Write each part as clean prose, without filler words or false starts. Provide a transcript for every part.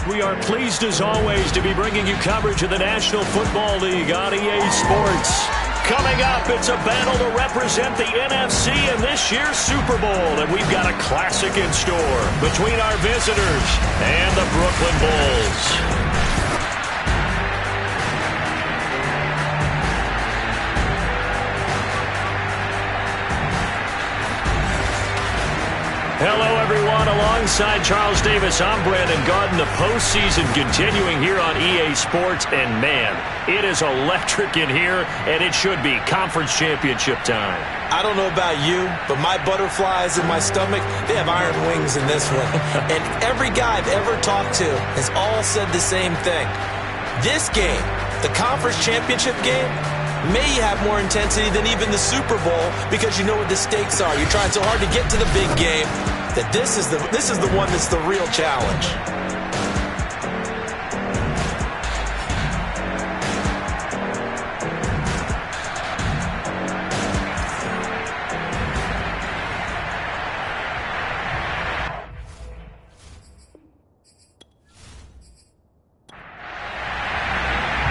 We are pleased as always to be bringing you coverage of the National Football League on EA Sports. Coming up, it's a battle to represent the NFC in this year's Super Bowl, and we've got a classic in store between our visitors and the Brooklyn Bulls. Hello, everyone. Alongside Charles Davis, I'm Brandon Gaudin. The postseason continuing here on EA Sports. And, man, it is electric in here, and it should be conference championship time. I don't know about you, but my butterflies in my stomach, they have iron wings in this one. And every guy I've ever talked to has all said the same thing. This game, the conference championship game, may have more intensity than even the Super Bowl because you know what the stakes are. You're trying so hard to get to the big game that this is the one that's the real challenge.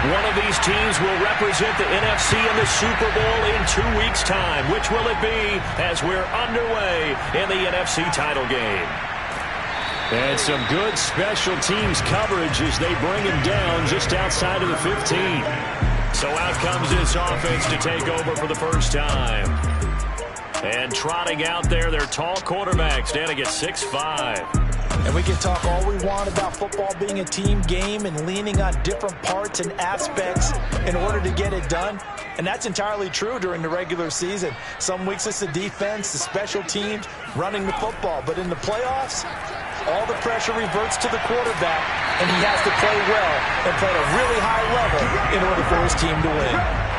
One of these teams will represent the NFC in the Super Bowl in 2 weeks' time. Which will it be as we're underway in the NFC title game? And some good special teams coverage as they bring him down just outside of the 15. So out comes this offense to take over for the first time. And trotting out there, their tall quarterback standing at 6'5". And we can talk all we want about football being a team game and leaning on different parts and aspects in order to get it done. And that's entirely true during the regular season. Some weeks it's the defense, the special teams, running the football. But in the playoffs, all the pressure reverts to the quarterback, and he has to play well and play at a really high level in order for his team to win.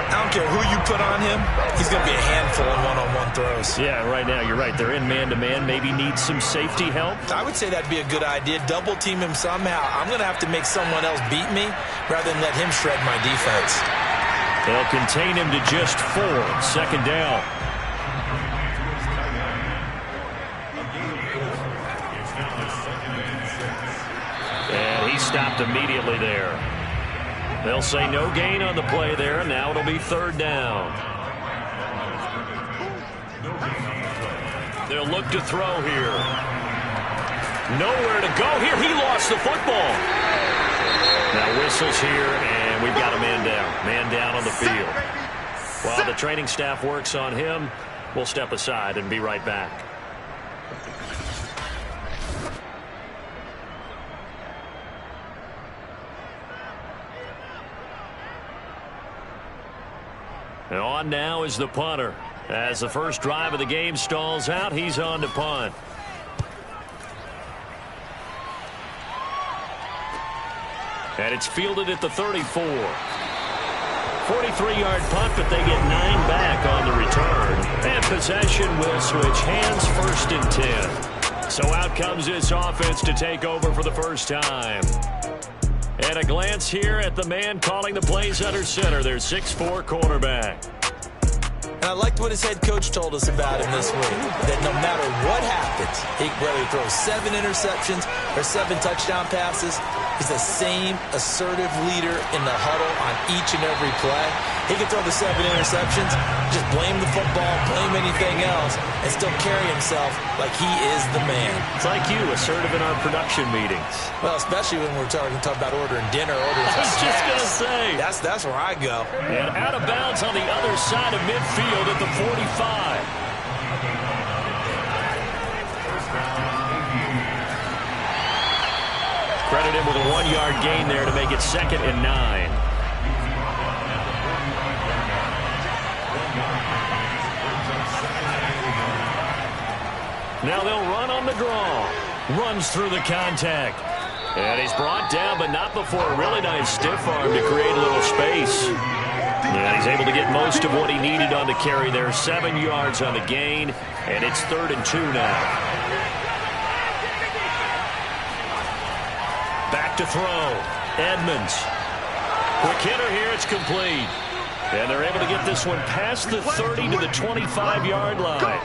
I don't care who you put on him, he's going to be a handful in one-on-one throws. Yeah, right now, you're right. They're in man-to-man. Maybe need some safety help. I would say that'd be a good idea. Double team him somehow. I'm going to have to make someone else beat me rather than let him shred my defense. They'll contain him to just 4. Second down. And he stopped immediately there. They'll say no gain on the play there. Now it'll be third down. They'll look to throw here. Nowhere to go here. He lost the football. Now whistles here, and we've got a man down. Man down on the field. While the training staff works on him, we'll step aside and be right back. And on now is the punter. As the first drive of the game stalls out, he's on to punt. And it's fielded at the 34. 43-yard punt, but they get 9 back on the return. And possession will switch hands, first and 10. So out comes this offense to take over for the first time. And a glance here at the man calling the plays under center, their 6'4" quarterback. And I liked what his head coach told us about him this week, that no matter what happens, whether he throws 7 interceptions or 7 touchdown passes, he's the same assertive leader in the huddle on each and every play. He can throw the 7 interceptions, just blame the football, blame anything else, and still carry himself like he is the man. It's like you, assertive in our production meetings. Well, especially when we're talking about ordering dinner, ordering some snacks. I was just going to say. That's where I go. And out of bounds on the other side of midfield at the 45. Credit him with a 1-yard gain there to make it 2nd and 9. Now they'll run on the draw. Runs through the contact. And he's brought down, but not before a really nice stiff arm to create a little space. And he's able to get most of what he needed on the carry there. 7 yards on the gain, and it's 3rd and 2 now. Back to throw. Edmonds. Quick hitter here. It's complete. And they're able to get this one past the 30 to the 25-yard line.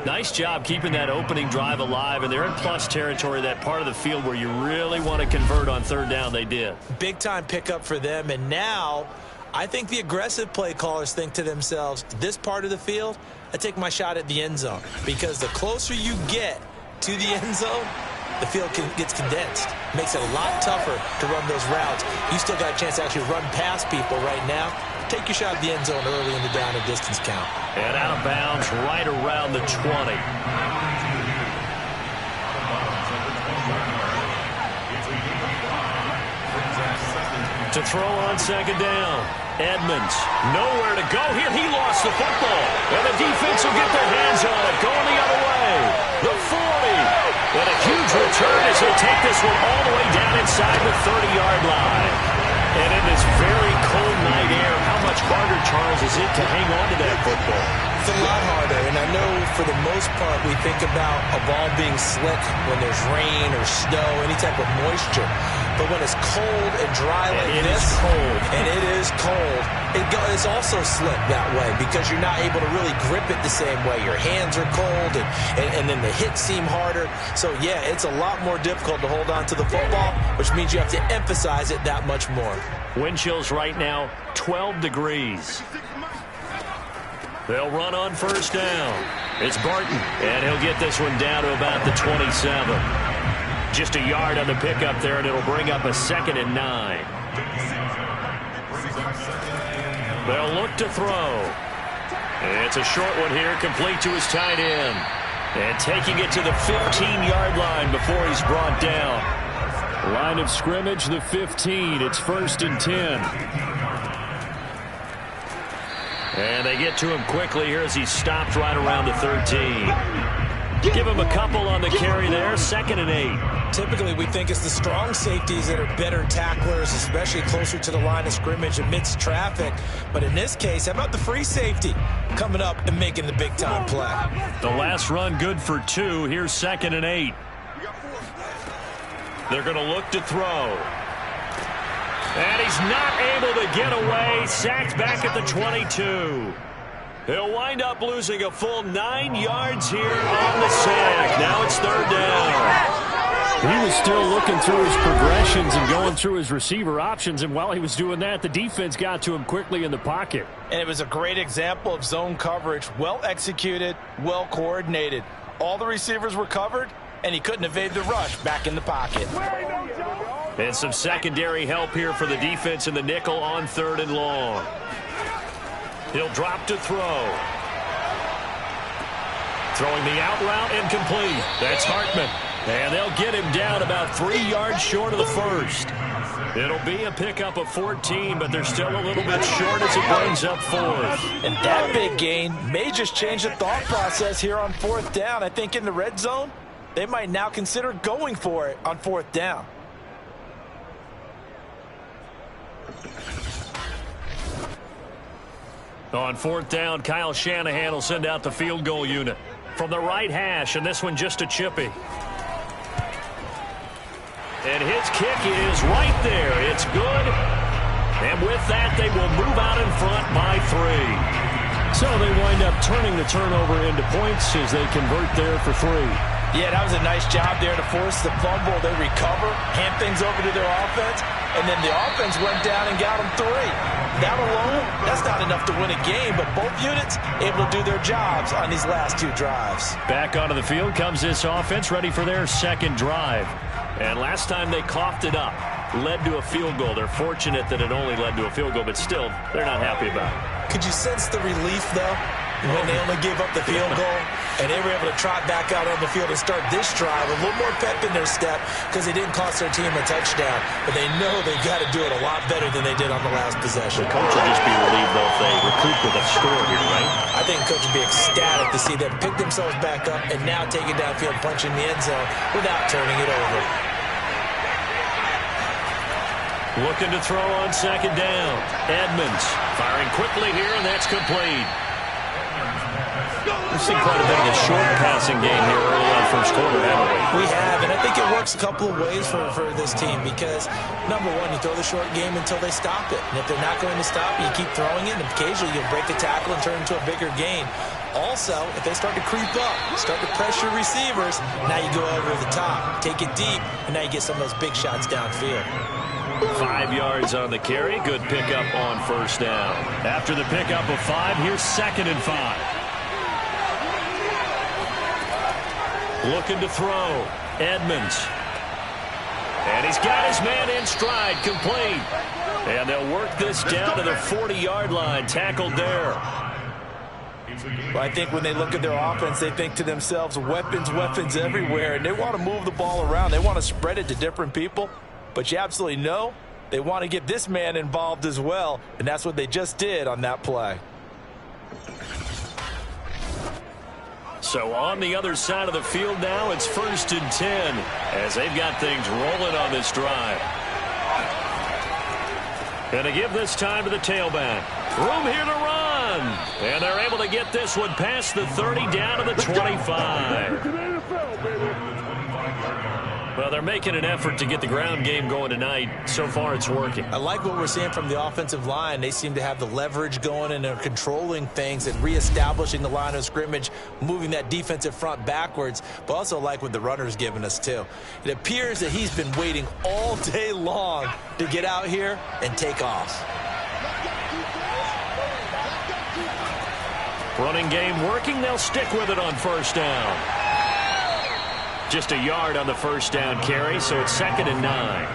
Nice job keeping that opening drive alive, and they're in plus territory, that part of the field where you really want to convert on third down. They did. Big-time pickup for them, and now I think the aggressive play callers think to themselves, this part of the field, I take my shot at the end zone, because the closer you get to the end zone, the field gets condensed. Makes it a lot tougher to run those routes. You still got a chance to actually run past people right now. Take your shot at the end zone early in the down and distance count. And out of bounds right around the 20. To throw on second down. Edmonds, nowhere to go here. He lost the football. And the defense will get their hands on it. Going the other way. The 40. And a huge return as he'll take this one all the way down inside the 30-yard line. And in this very cold night air, how much harder, Charles, is it to hang on to that football? It's a lot harder, and I know for the most part we think about a ball being slick when there's rain or snow, any type of moisture. But when it's cold and dry like this, and it is cold, it's also slick that way because you're not able to really grip it the same way. Your hands are cold, and then the hits seem harder. So, yeah, it's a lot more difficult to hold on to the football, which means you have to emphasize it that much more. Wind chills right now, 12 degrees. They'll run on first down. It's Barton, and he'll get this one down to about the 27. Just a yard on the pickup there, and it'll bring up a 2nd and 9. They'll look to throw. It's a short one here, complete to his tight end. And taking it to the 15-yard line before he's brought down. Line of scrimmage, the 15. It's 1st and 10. And they get to him quickly here as he stopped right around the 13. Give him a couple on the carry there, 2nd and 8. Typically, we think it's the strong safeties that are better tacklers, especially closer to the line of scrimmage amidst traffic. But in this case, how about the free safety coming up and making the big-time play? The last run good for 2. Here's 2nd and 8. They're going to look to throw. And he's not able to get away. Sacked back at the 22. He'll wind up losing a full 9 yards here on the sack. Now it's 3rd down. He was still looking through his progressions and going through his receiver options, and while he was doing that, the defense got to him quickly in the pocket. And it was a great example of zone coverage. Well executed, well coordinated. All the receivers were covered, and he couldn't evade the rush back in the pocket. And some secondary help here for the defense in the nickel on 3rd and long. He'll drop to throw. Throwing the out route, incomplete. That's Hartman. And they'll get him down about 3 yards short of the first. It'll be a pickup of 14, but they're still a little bit short as it brings up 4th. And that big gain may just change the thought process here on 4th down. I think in the red zone, they might now consider going for it on 4th down. On 4th down, Kyle Shanahan will send out the field goal unit from the right hash, and this one just a chippy. And his kick is right there. It's good. And with that, they will move out in front by 3. So they wind up turning the turnover into points as they convert there for 3. Yeah, that was a nice job there to force the fumble. They recover, hand things over to their offense, and then the offense went down and got them 3. That alone, that's not enough to win a game, but both units able to do their jobs on these last 2 drives. Back onto the field comes this offense, ready for their 2nd drive. And last time they coughed it up, led to a field goal. They're fortunate that it only led to a field goal, but still, they're not happy about it. Could you sense the relief, though, when they only gave up the field goal and they were able to trot back out on the field and start this drive a little more pep in their step because they didn't cost their team a touchdown, but they know they've got to do it a lot better than they did on the last possession. The coach will just be relieved, though, if they recoup with a score here, right? I think the coach would be ecstatic to see them pick themselves back up and now take it downfield, punch in the end zone without turning it over. Looking to throw on 2nd down. Edmonds firing quickly here, and that's complete. We've seen quite a bit of a short passing game here early on first quarter, haven't we? We have, and I think it works a couple of ways for this team because, number one, you throw the short game until they stop it. And if they're not going to stop it, you keep throwing it, and occasionally you'll break a tackle and turn into a bigger gain. Also, if they start to creep up, start to pressure receivers, now you go over the top, take it deep, and now you get some of those big shots downfield. 5 yards on the carry. Good pickup on first down. After the pickup of 5, here's 2nd and 5. Looking to throw. Edmonds. And he's got his man in stride, complete. And they'll work this down to the 40-yard line, tackled there. Well, I think when they look at their offense, they think to themselves, weapons, weapons everywhere, and they want to move the ball around. They want to spread it to different people, but you absolutely know they want to get this man involved as well, and that's what they just did on that play. So on the other side of the field now, it's 1st and 10 as they've got things rolling on this drive. And to give this time to the tailback. Room here to run. And they're able to get this one past the 30 down to the 25. Well, they're making an effort to get the ground game going tonight. So far, it's working. I like what we're seeing from the offensive line. They seem to have the leverage going, and they're controlling things and reestablishing the line of scrimmage, moving that defensive front backwards, but also like what the runner's giving us, too. It appears that he's been waiting all day long to get out here and take off. Running game working. They'll stick with it on first down. Just a yard on the first down carry, so it's 2nd and 9.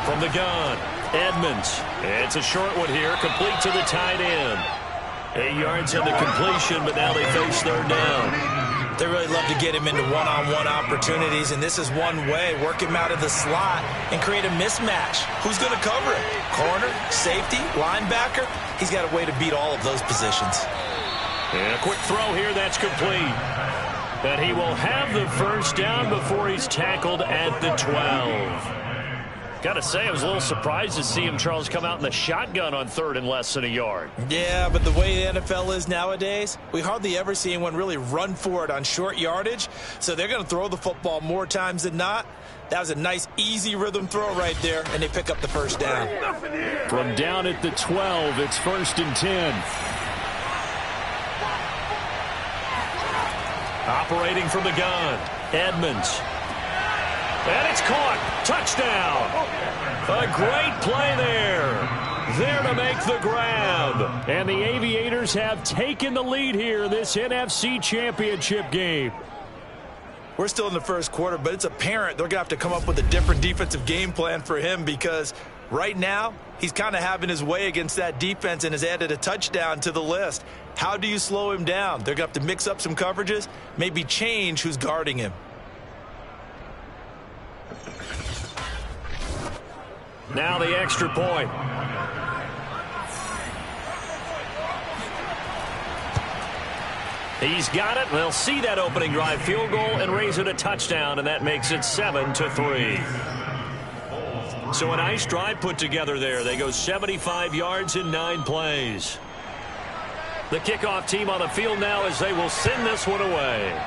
From the gun, Edmonds. It's a short one here, complete to the tight end. 8 yards on the completion, but now they face 3rd down. They really love to get him into one-on-one opportunities, and this is one way. Work him out of the slot and create a mismatch. Who's going to cover him? Corner, safety, linebacker? He's got a way to beat all of those positions. And a quick throw here, that's complete. But he will have the first down before he's tackled at the 12. Got to say, I was a little surprised to see him, Charles, come out in the shotgun on 3rd and less than a yard. Yeah, but the way the NFL is nowadays, we hardly ever see anyone really run for it on short yardage. So they're going to throw the football more times than not. That was a nice, easy rhythm throw right there, and they pick up the first down. From down at the 12, it's 1st and 10. Operating from the gun, Edmonds. And it's caught. Touchdown. A great play there. There to make the grab. And the Aviators have taken the lead here in this NFC Championship game. We're still in the first quarter, but it's apparent they're going to have to come up with a different defensive game plan for him, because right now he's kind of having his way against that defense and has added a touchdown to the list. How do you slow him down? They're going to have to mix up some coverages, maybe change who's guarding him. Now the extra point. He's got it. They'll see that opening drive field goal and raise it a touchdown, and that makes it 7-3. So a nice drive put together there. They go 75 yards in 9 plays. The kickoff team on the field now as they will send this one away.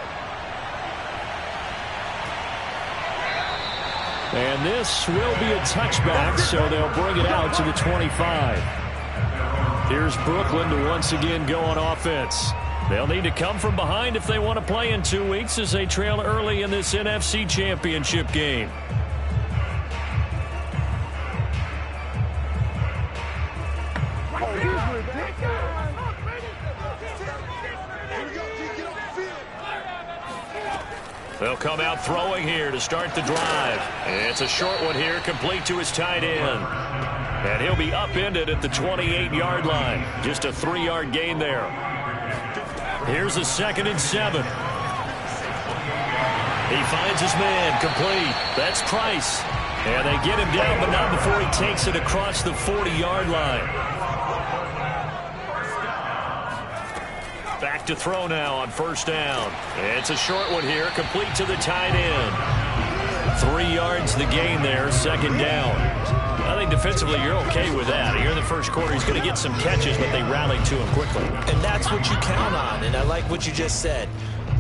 And this will be a touchback, so they'll bring it out to the 25. Here's Brooklyn to once again go on offense. They'll need to come from behind if they want to play in 2 weeks as they trail early in this NFC Championship game. They'll come out throwing here to start the drive. It's a short one here, complete to his tight end. And he'll be upended at the 28-yard line. Just a 3-yard gain there. Here's a 2nd and 7. He finds his man, complete. That's Price. And they get him down, but not before he takes it across the 40-yard line. Back to throw now on first down. It's a short one here, complete to the tight end. 3 yards the gain there, 2nd down. I think defensively you're okay with that. Here in the first quarter, he's going to get some catches, but they rallied to him quickly. And that's what you count on, and I like what you just said.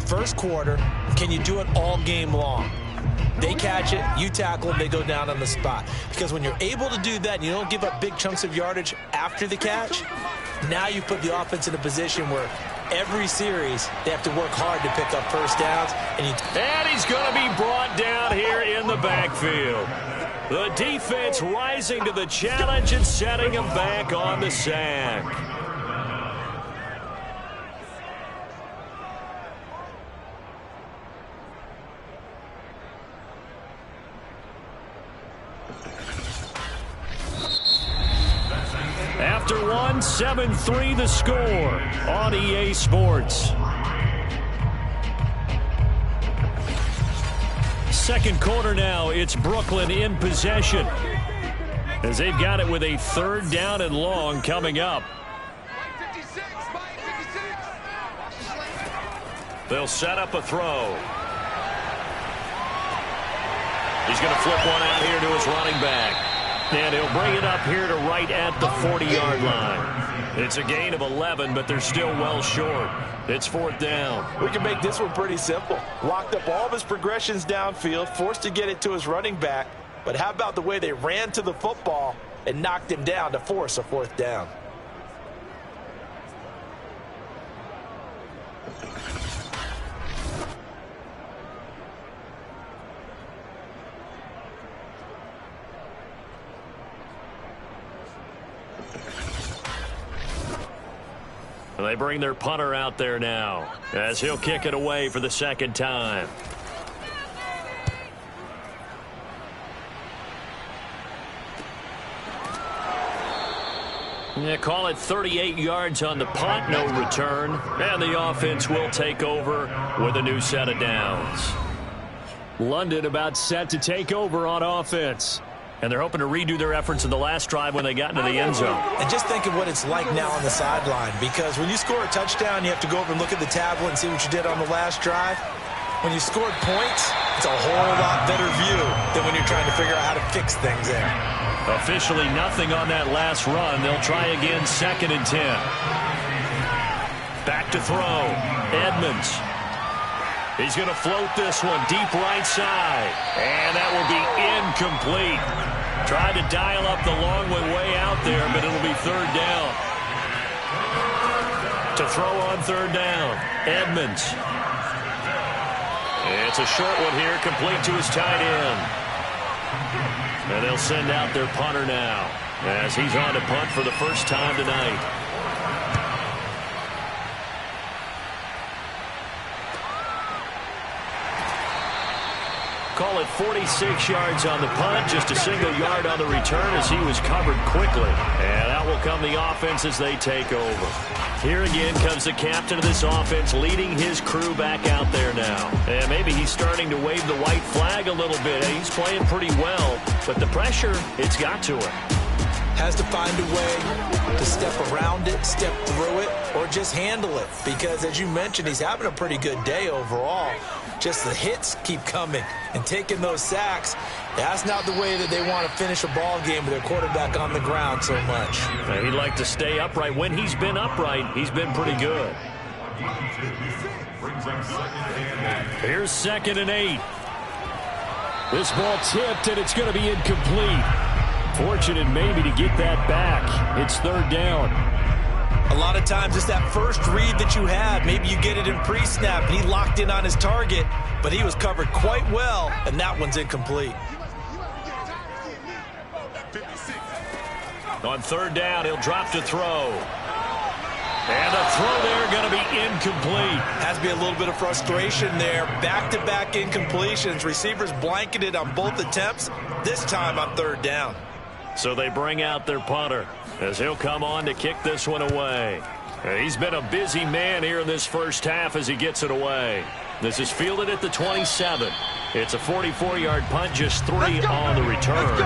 First quarter, can you do it all game long? They catch it, you tackle them, they go down on the spot. Because when you're able to do that and you don't give up big chunks of yardage after the catch, now you put the offense in a position where every series they have to work hard to pick up first downs. And he's going to be brought down here in the backfield. The defense rising to the challenge and setting him back on the sack. After one, 7-3 the score on EA Sports. Second quarter now, it's Brooklyn in possession as they've got it with a third down and long coming up. They'll set up a throw. He's going to flip one out here to his running back. And he'll bring it up here to right at the 40-yard line. It's a gain of 11, but they're still well short. It's fourth down. We can make this one pretty simple. Locked up all of his progressions downfield, forced to get it to his running back. But how about the way they ran to the football and knocked him down to force a fourth down? They bring their punter out there now as he'll kick it away for the second time. Yeah, call it 38 yards on the punt, no return. And the offense will take over with a new set of downs. London about set to take over on offense. And they're hoping to redo their efforts in the last drive when they got into the end zone. And just think of what it's like now on the sideline, because when you score a touchdown, you have to go over and look at the tablet and see what you did on the last drive. When you scored points, it's a whole lot better view than when you're trying to figure out how to fix things there. Officially nothing on that last run. They'll try again, 2nd and 10. Back to throw. Edmonds. He's going to float this one deep right side. And that will be incomplete. Tried to dial up the long way out there, but it'll be third down. To throw on third down, Edmonds. It's a short one here, complete to his tight end. And they'll send out their punter now as he's on to punt for the first time tonight. Call it 46 yards on the punt, just a single yard on the return as he was covered quickly. And out will come the offense as they take over. Here again comes the captain of this offense leading his crew back out there now. And maybe he's starting to wave the white flag a little bit. He's playing pretty well, but the pressure, it's got to him. Has to find a way to step around it, step through it, or just handle it. Because, as you mentioned, he's having a pretty good day overall. Just the hits keep coming and taking those sacks. That's not the way that they want to finish a ball game with their quarterback on the ground so much. He'd like to stay upright. When he's been upright, he's been pretty good. Here's 2nd and 8. This ball tipped, and it's going to be incomplete. Fortunate maybe to get that back. It's third down. A lot of times it's that first read that you had. Maybe you get it in pre-snap, and he locked in on his target, but he was covered quite well, and that one's incomplete. On third down, he'll drop to throw. And a throw there going to be incomplete. Has to be a little bit of frustration there. Back-to-back incompletions. Receivers blanketed on both attempts, this time on third down. So they bring out their punter as he'll come on to kick this one away. He's been a busy man here in this first half as he gets it away. This is fielded at the 27. It's a 44-yard punt, just 3 on the return.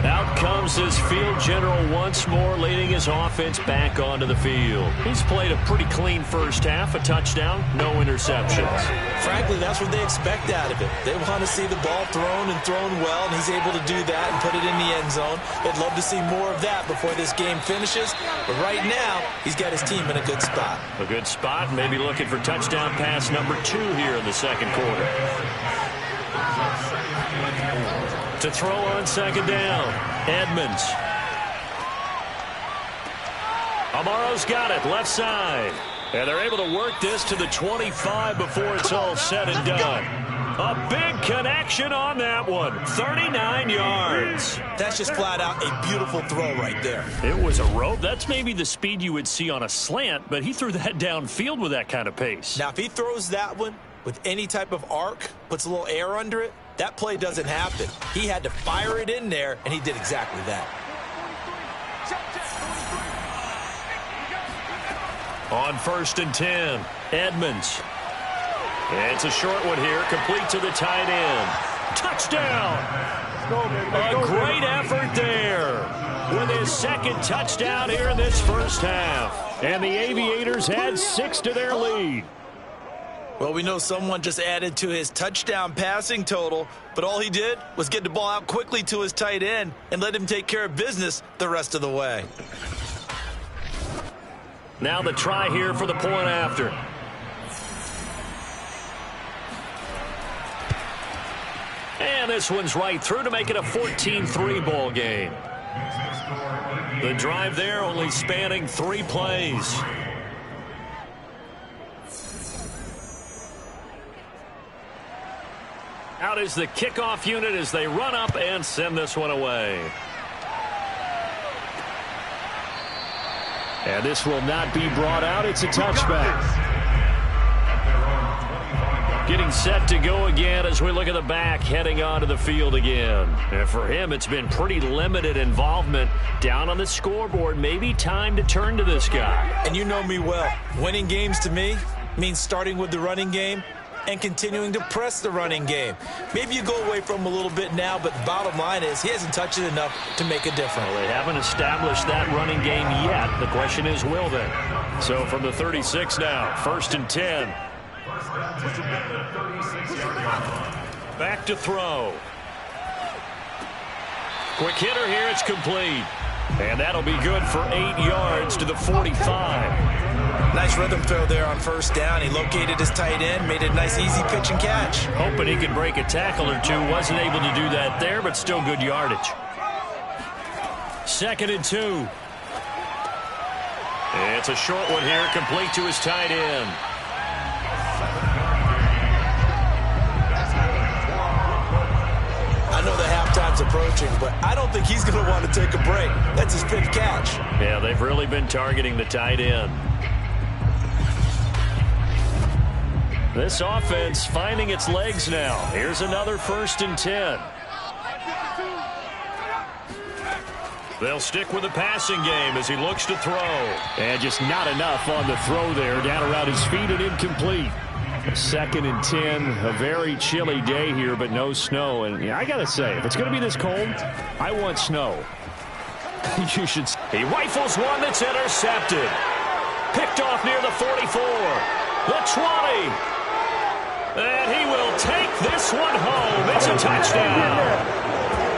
Out comes this field general once more, leading his offense back onto the field. He's played a pretty clean first half, a touchdown, no interceptions. Frankly, that's what they expect out of it. They want to see the ball thrown and thrown well, and he's able to do that and put it in the end zone. They'd love to see more of that before this game finishes, but right now, he's got his team in a good spot. A good spot, maybe looking for touchdown pass number 2 here in the second quarter. To throw on second down, Edmonds. Amaro's got it, left side. And they're able to work this to the 25 before it's all said and done. A big connection on that one, 39 yards. That's just flat out a beautiful throw right there. It was a rope. That's maybe the speed you would see on a slant, but he threw that downfield with that kind of pace. Now, if he throws that one with any type of arc, puts a little air under it, that play doesn't happen. He had to fire it in there, and he did exactly that. On 1st and 10, Edmonds. It's a short one here, complete to the tight end. Touchdown! A great effort there with his second touchdown here in this first half. And the Aviators add 6 to their lead. Well, we know someone just added to his touchdown passing total, but all he did was get the ball out quickly to his tight end and let him take care of business the rest of the way. Now the try here for the point after. And this one's right through to make it a 14-3 ball game. The drive there only spanning 3 plays. Out is the kickoff unit as they run up and send this one away. And this will not be brought out. It's a touchback. Getting set to go again as we look at the back, heading onto the field again. And for him, it's been pretty limited involvement down on the scoreboard. Maybe time to turn to this guy. And you know me well. Winning games to me means starting with the running game and continuing to press the running game. Maybe you go away from him a little bit now, but the bottom line is he hasn't touched it enough to make a difference. Well, they haven't established that running game yet. The question is, will they? So from the 36 now, 1st and 10. Back to throw. Quick hitter here, it's complete. And that'll be good for 8 yards to the 45. Nice rhythm throw there on 1st down. He located his tight end, made a nice easy pitch and catch. Hoping he could break a tackle or two. Wasn't able to do that there, but still good yardage. 2nd and 2. It's a short one here, complete to his tight end. I know the halftime's approaching, but I don't think he's going to want to take a break. That's his 5th catch. Yeah, they've really been targeting the tight end. This offense finding its legs now. Here's another 1st and 10. They'll stick with the passing game as he looks to throw. And just not enough on the throw there. Down around his feet and incomplete. 2nd and 10. A very chilly day here, but no snow. And yeah, I got to say, if it's going to be this cold, I want snow. You should. He rifles one that's intercepted. Picked off near the 44. The 20. And he will take this one home. It's a touchdown.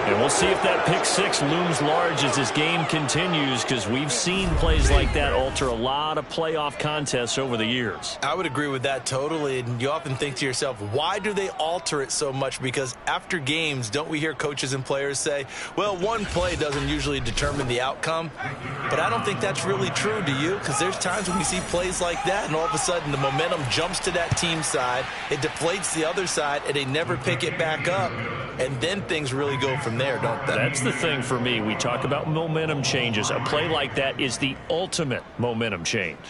And we'll see if that pick 6 looms large as this game continues, because we've seen plays like that alter a lot of playoff contests over the years. I would agree with that totally. And you often think to yourself, why do they alter it so much? Because after games, don't we hear coaches and players say, well, one play doesn't usually determine the outcome. But I don't think that's really true, do you? Because there's times when we see plays like that, and all of a sudden the momentum jumps to that team side. It deflates the other side, and they never pick it back up. And then things really go from there, don't they? That's the thing for me. We talk about momentum changes. A play like that is the ultimate momentum change.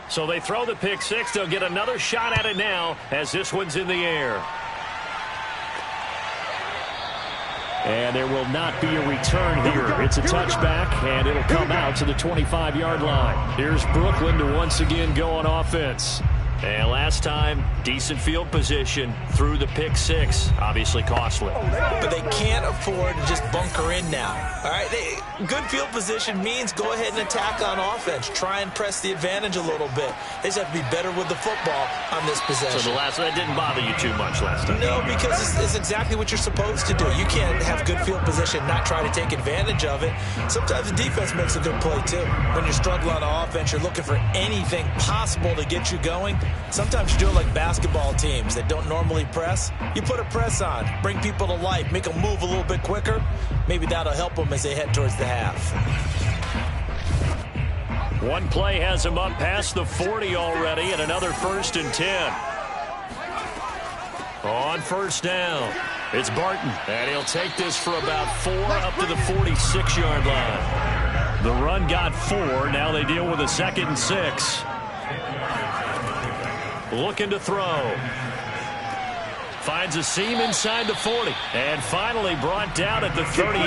So they throw the pick 6. They'll get another shot at it now as this one's in the air. And there will not be a return here. It's a touchback, and it'll come out to the 25-yard line. Here's Brooklyn to once again go on offense. And last time, decent field position through the pick six. Obviously costly. But they can't afford to just bunker in now. All right, good field position means go ahead and attack on offense. Try and press the advantage a little bit. They just have to be better with the football on this possession. So that didn't bother you too much last time? No, because it's exactly what you're supposed to do. You can't have good field position, not try to take advantage of it. Sometimes the defense makes a good play too. When you're struggling on offense, you're looking for anything possible to get you going. Sometimes you do it like basketball teams that don't normally press. You put a press on, bring people to life, make them move a little bit quicker. Maybe that'll help them as they head towards the half. One play has him up past the 40 already, and another 1st and 10. On first down, it's Barton, and he'll take this for about 4 up to the 46-yard line. The run got 4. Now they deal with a 2nd and 6. Looking to throw. Finds a seam inside the 40. And finally brought down at the 38.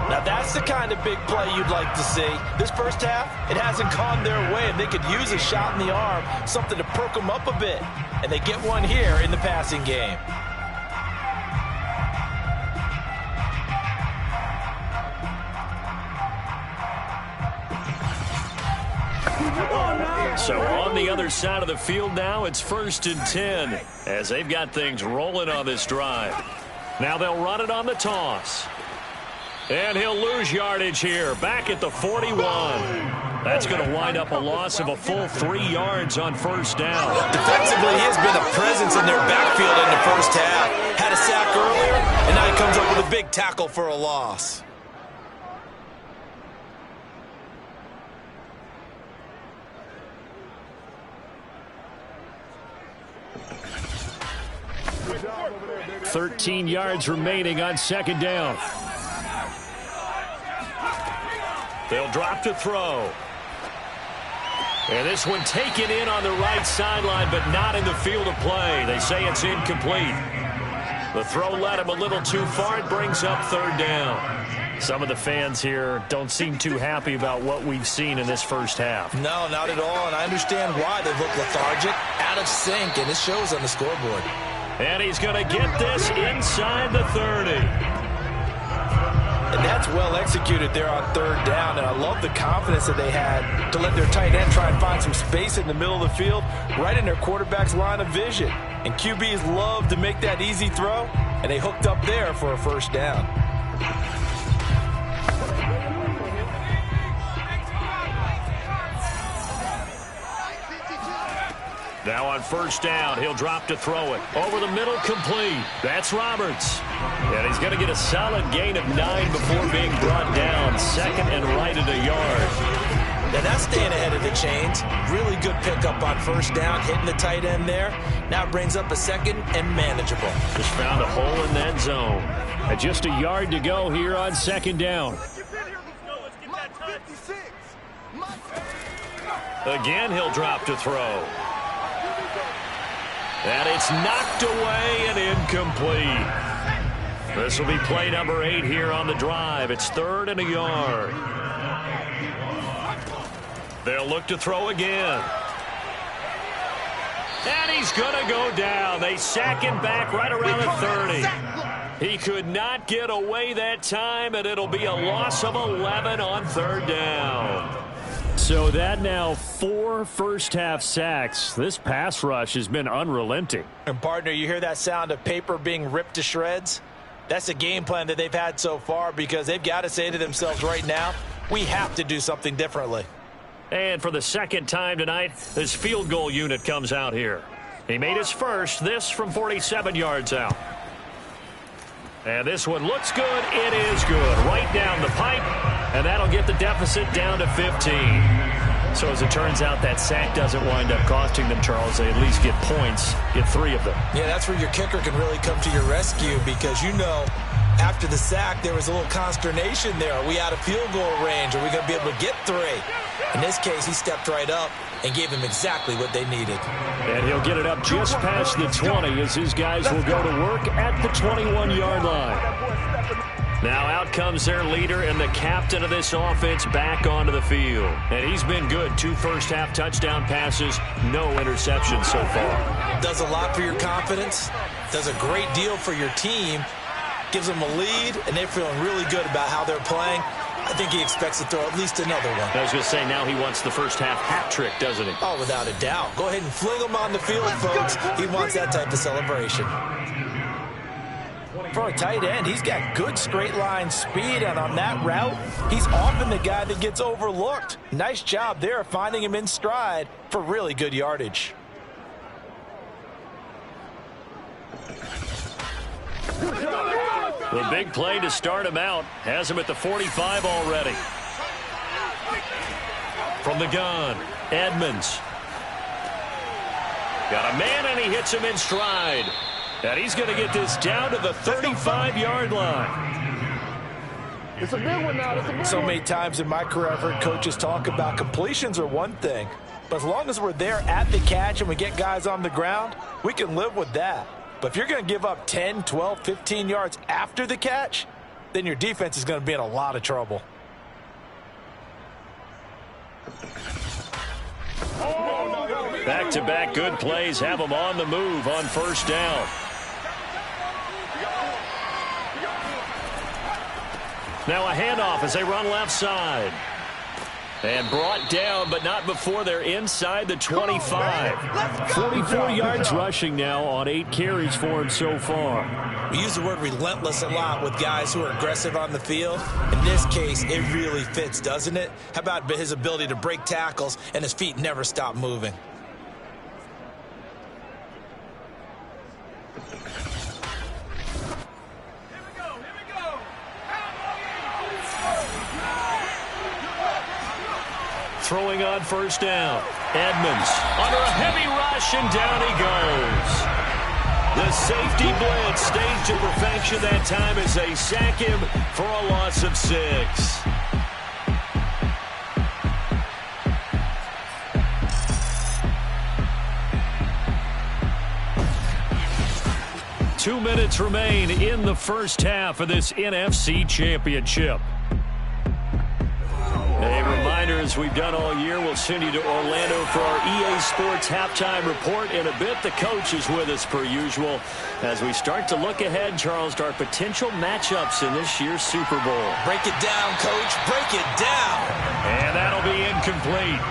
Now that's the kind of big play you'd like to see. This first half, it hasn't gone their way, and they could use a shot in the arm, something to perk them up a bit. And they get one here in the passing game. So on the other side of the field now, it's 1st and 10 as they've got things rolling on this drive. Now they'll run it on the toss. And he'll lose yardage here, back at the 41. That's going to wind up a loss of a full 3 yards on first down. Defensively, he has been a presence in their backfield in the first half. Had a sack earlier, and now he comes up with a big tackle for a loss. $13 yards remaining on second down. They'll drop to throw. And this one taken in on the right sideline, but not in the field of play. They say it's incomplete. The throw led him a little too far. It brings up 3rd down. Some of the fans here don't seem too happy about what we've seen in this first half. No, not at all, and I understand why. They look lethargic, out of sync, and it shows on the scoreboard. And he's going to get this inside the 30. And that's well executed there on 3rd down, and I love the confidence that they had to let their tight end try and find some space in the middle of the field, right in their quarterback's line of vision. And QBs love to make that easy throw, and they hooked up there for a first down. Now on first down, he'll drop to throw it. Over the middle, complete. That's Roberts. And he's going to get a solid gain of 9 before being brought down. 2nd and right at a yard. Now that's staying ahead of the chains. Really good pickup on first down, hitting the tight end there. Now brings up a 2nd and manageable. Just found a hole in that zone. And just a yard to go here on 2nd down. Again, he'll drop to throw. And it's knocked away and incomplete. This will be play number 8 here on the drive. It's 3rd and a yard. They'll look to throw again. And he's going to go down. They sack him back right around the 30. He could not get away that time, and it'll be a loss of 11 on 3rd down. So that now 4 first-half sacks. This pass rush has been unrelenting. And, partner, you hear that sound of paper being ripped to shreds? That's a game plan that they've had so far because they've got to say to themselves right now, we have to do something differently. And for the 2nd time tonight, this field goal unit comes out here. He made his first, this from 47 yards out. And this one looks good. It is good. Right down the pipe. And that'll get the deficit down to 15. So as it turns out, that sack doesn't wind up costing them, Charles. They at least get points, get 3 of them. Yeah, that's where your kicker can really come to your rescue because, you know, after the sack, there was a little consternation there. Are we out of field goal range? Are we going to be able to get 3? In this case, he stepped right up and gave them exactly what they needed. And he'll get it up just past the 20 as his guys will go to work at the 21-yard line. Now out comes their leader and the captain of this offense back onto the field. And he's been good. 2 first-half touchdown passes, no interceptions so far. Does a lot for your confidence, does a great deal for your team, gives them a lead, and they're feeling really good about how they're playing. I think he expects to throw at least another one. I was going to say, now he wants the first-half hat trick, doesn't he? Oh, without a doubt. Go ahead and fling him on the field, folks. He wants that type of celebration. For a tight end, he's got good straight-line speed, and on that route, he's often the guy that gets overlooked. Nice job there of finding him in stride for really good yardage. The big play to start him out has him at the 45 already. From the gun, Edmonds. Got a man, and he hits him in stride. And he's going to get this down to the 35-yard line. It's a big one now. It's a big So one. many times in my career, I've heard coaches talk about completions are one thing. But as long as we're there at the catch and we get guys on the ground, we can live with that. But if you're going to give up 10, 12, 15 yards after the catch, then your defense is going to be in a lot of trouble. Back-to-back good plays have them on the move on first down. Now a handoff as they run left side. And brought down, but not before they're inside the 25. 44 yards rushing now on 8 carries for him so far. We use the word relentless a lot with guys who are aggressive on the field. In this case, it really fits, doesn't it? How about his ability to break tackles and his feet never stop moving? Throwing on first down. Edmonds under a heavy rush, and down he goes. The safety blitz staged to perfection that time as they sack him for a loss of 6. Two minutes remain in the first half of this NFC Championship. A reminder, as we've done all year, we'll send you to Orlando for our EA Sports halftime report in a bit. The coach is with us per usual as we start to look ahead, Charles, to our potential matchups in this year's Super Bowl. Break it down, Coach. Break it down. And that'll be incomplete.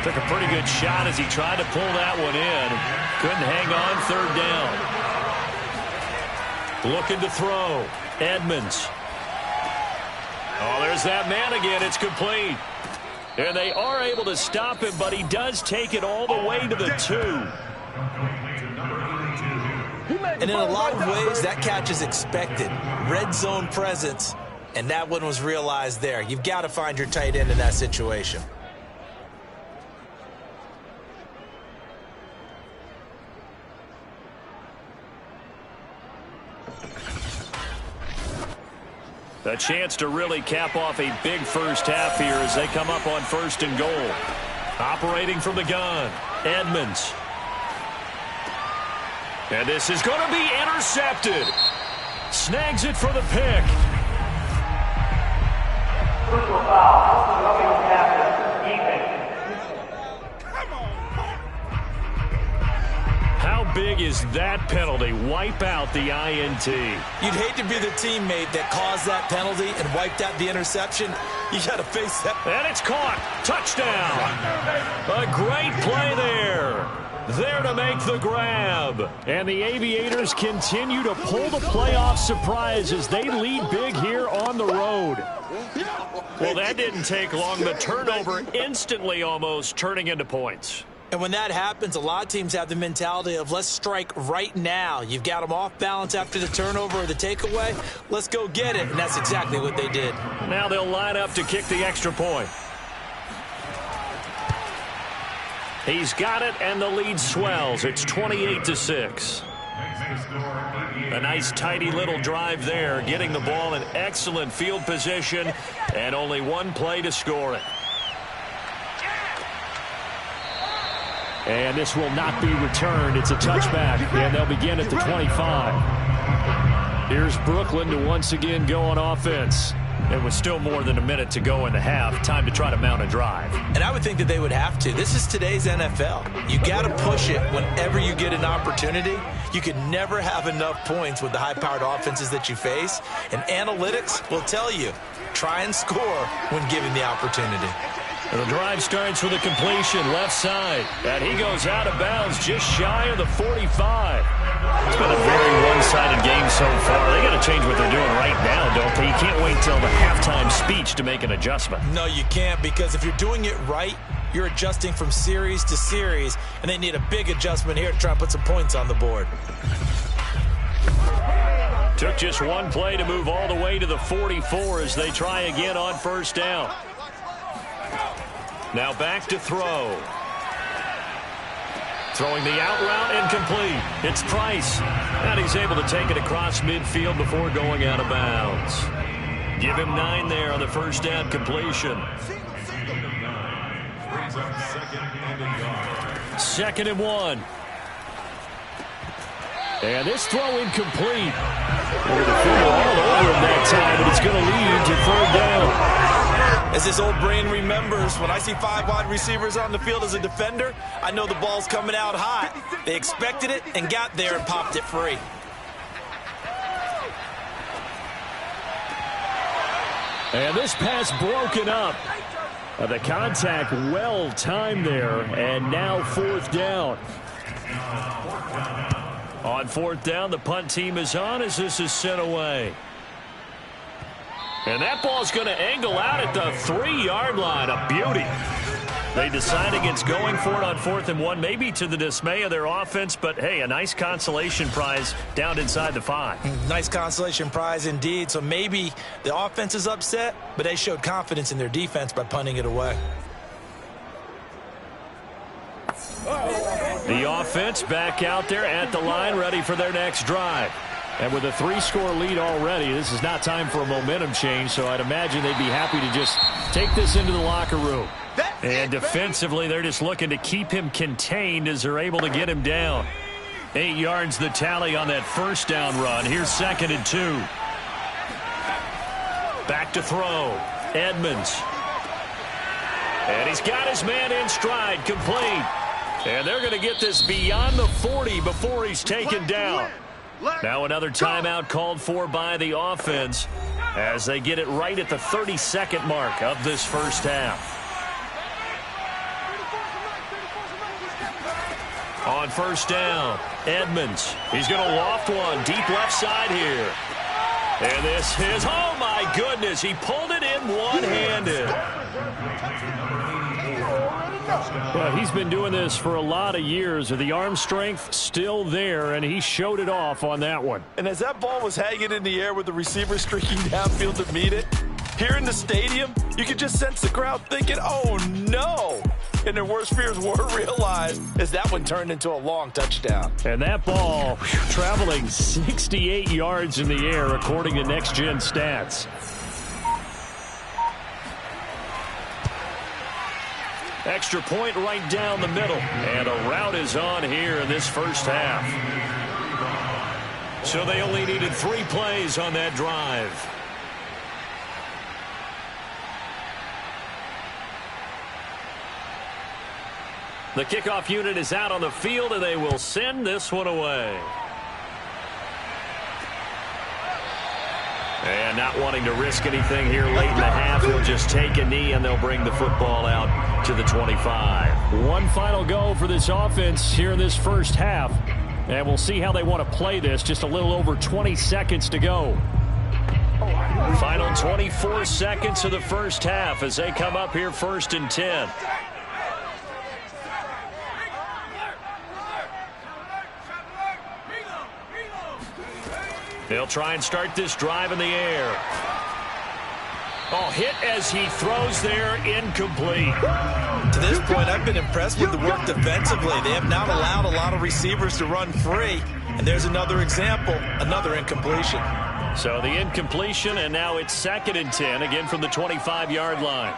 Took a pretty good shot as he tried to pull that one in. Couldn't hang on third down. Looking to throw. Edmonds. Oh, there's that man again. It's complete. And they are able to stop him, but he does take it all the way to the 2. And in a lot of ways, that catch is expected. Red zone presence, and that one was realized there. You've got to find your tight end in that situation. A chance to really cap off a big first half here as they come up on 1st and goal. Operating from the gun, Edmonds. And this is going to be intercepted. Snags it for the pick. Personal foul. Defense. How big is that penalty? Wipe out the INT. You'd hate to be the teammate that caused that penalty and wiped out the interception. You got to face that. And it's caught. Touchdown. A great play there. There to make the grab. And the Aviators continue to pull the playoff surprise as they lead big here on the road. Well, that didn't take long. The turnover instantly almost turning into points. And when that happens, a lot of teams have the mentality of let's strike right now. You've got them off balance after the turnover or the takeaway. Let's go get it. And that's exactly what they did. Now they'll line up to kick the extra point. He's got it, and the lead swells. It's 28-6. A nice, tidy little drive there, getting the ball in excellent field position, and only one play to score it. And this will not be returned. It's a touchback, and they'll begin at the 25. Here's Brooklyn to once again go on offense. It was still more than a minute to go in the half. Time to try to mount a drive. And I would think that they would have to. This is today's NFL. You got to push it whenever you get an opportunity. You can never have enough points with the high-powered offenses that you face. And analytics will tell you, try and score when given the opportunity. And the drive starts with a completion left side. And he goes out of bounds just shy of the 45. It's been a very one-sided game so far. They got to change what they're doing right now, don't they? You can't wait till the halftime speech to make an adjustment. No, you can't, because if you're doing it right, you're adjusting from series to series, and they need a big adjustment here to try and put some points on the board. Took just one play to move all the way to the 44 as they try again on first down. Now back to throw. Throwing the out route incomplete. It's Price. And he's able to take it across midfield before going out of bounds. Give him 9 there on the first down completion. 2nd and 1. And this throw incomplete. The defender all over him that time, but it's going to lead to 3rd down. As this old brain remembers, when I see 5 wide receivers on the field as a defender, I know the ball's coming out hot. They expected it and got there and popped it free. And this pass broken up. The contact well timed there, and now 4th down. On 4th down, the punt team is on as this is sent away. And that ball's going to angle out at the 3-yard line. A beauty. They decide against going for it on 4th and 1, maybe to the dismay of their offense, but hey, a nice consolation prize down inside the 5. Nice consolation prize indeed. So maybe the offense is upset, but they showed confidence in their defense by punting it away. The offense back out there at the line, ready for their next drive. And with a 3-score lead already, this is not time for a momentum change, so I'd imagine they'd be happy to just take this into the locker room. And defensively, they're just looking to keep him contained as they're able to get him down. 8 yards the tally on that first down run. Here's 2nd and 2. Back to throw. Edmonds. And he's got his man in stride, complete. And they're going to get this beyond the 40 before he's taken down. Now another timeout called for by the offense as they get it right at the 32nd mark of this first half. On first down, Edmonds. He's going to loft one deep left side here. And this is, oh my goodness, he pulled it in one-handed. Well, he's been doing this for a lot of years. The arm strength still there, and he showed it off on that one. And as that ball was hanging in the air with the receiver streaking downfield to meet it, here in the stadium, you could just sense the crowd thinking, oh no! And their worst fears were realized as that one turned into a long touchdown. And that ball traveling 68 yards in the air, according to Next Gen Stats. Extra point right down the middle. And a route is on here in this first half. So they only needed 3 plays on that drive. The kickoff unit is out on the field, and they will send this one away. And not wanting to risk anything here late in the half, he'll just take a knee, and they'll bring the football out to the 25. One final go for this offense here in this first half. And we'll see how they want to play this. Just a little over 20 seconds to go. Final 24 seconds of the first half as they come up here 1st and 10. They'll try and start this drive in the air. Oh, hit as he throws there, incomplete. To this point, I've been impressed with the work defensively. They have not allowed a lot of receivers to run free. And there's another example, another incompletion. So the incompletion, and now it's 2nd and 10, again from the 25-yard line.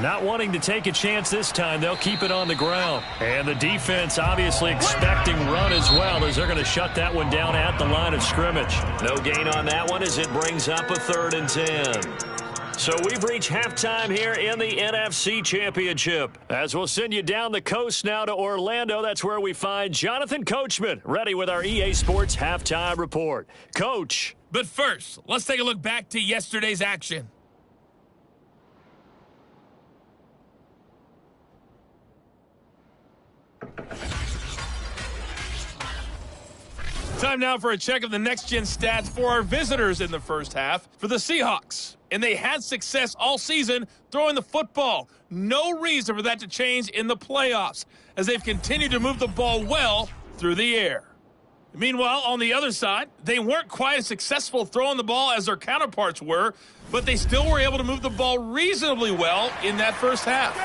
Not wanting to take a chance this time, they'll keep it on the ground. And the defense obviously expecting run as well, as they're going to shut that one down at the line of scrimmage. No gain on that one as it brings up a 3rd and 10. So we've reached halftime here in the NFC Championship. As we'll send you down the coast now to Orlando, that's where we find Jonathan Coachman, ready with our EA Sports Halftime Report. Coach. But first, let's take a look back to yesterday's action. Time now for a check of the next-gen stats for our visitors in the first half for the Seahawks. And they had success all season throwing the football. No reason for that to change in the playoffs, as they've continued to move the ball well through the air. Meanwhile, on the other side, they weren't quite as successful throwing the ball as their counterparts were, but they still were able to move the ball reasonably well in that first half.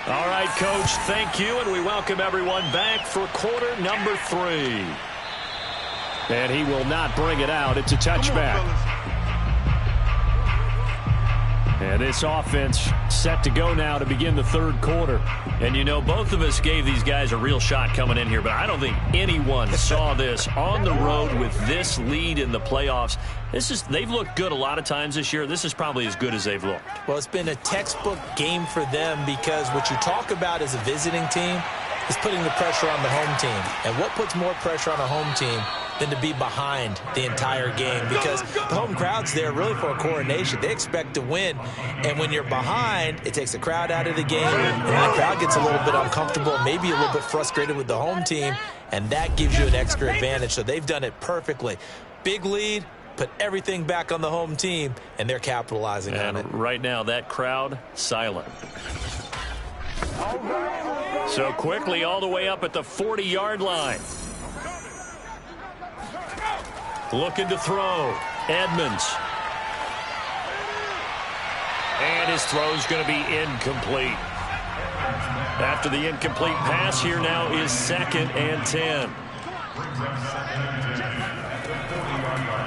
All right, Coach, thank you, and we welcome everyone back for quarter number 3. And he will not bring it out. It's a touchback. And this offense set to go now to begin the 3rd quarter. And, you know, both of us gave these guys a real shot coming in here, but I don't think anyone saw this on the road with this lead in the playoffs. They've looked good a lot of times this year. This is probably as good as they've looked. Well, it's been a textbook game for them, because what you talk about as a visiting team is putting the pressure on the home team. And what puts more pressure on a home team than to be behind the entire game? Because the home crowd's there really for a coronation. They expect to win. And when you're behind, it takes the crowd out of the game. And the crowd gets a little bit uncomfortable, maybe a little bit frustrated with the home team. And that gives you an extra advantage. So they've done it perfectly. Big lead, put everything back on the home team, and they're capitalizing on it. Right now, that crowd, silent. So quickly all the way up at the 40-yard line. Looking to throw. Edmonds. And his throw's going to be incomplete. After the incomplete pass, here now is 2nd and 10.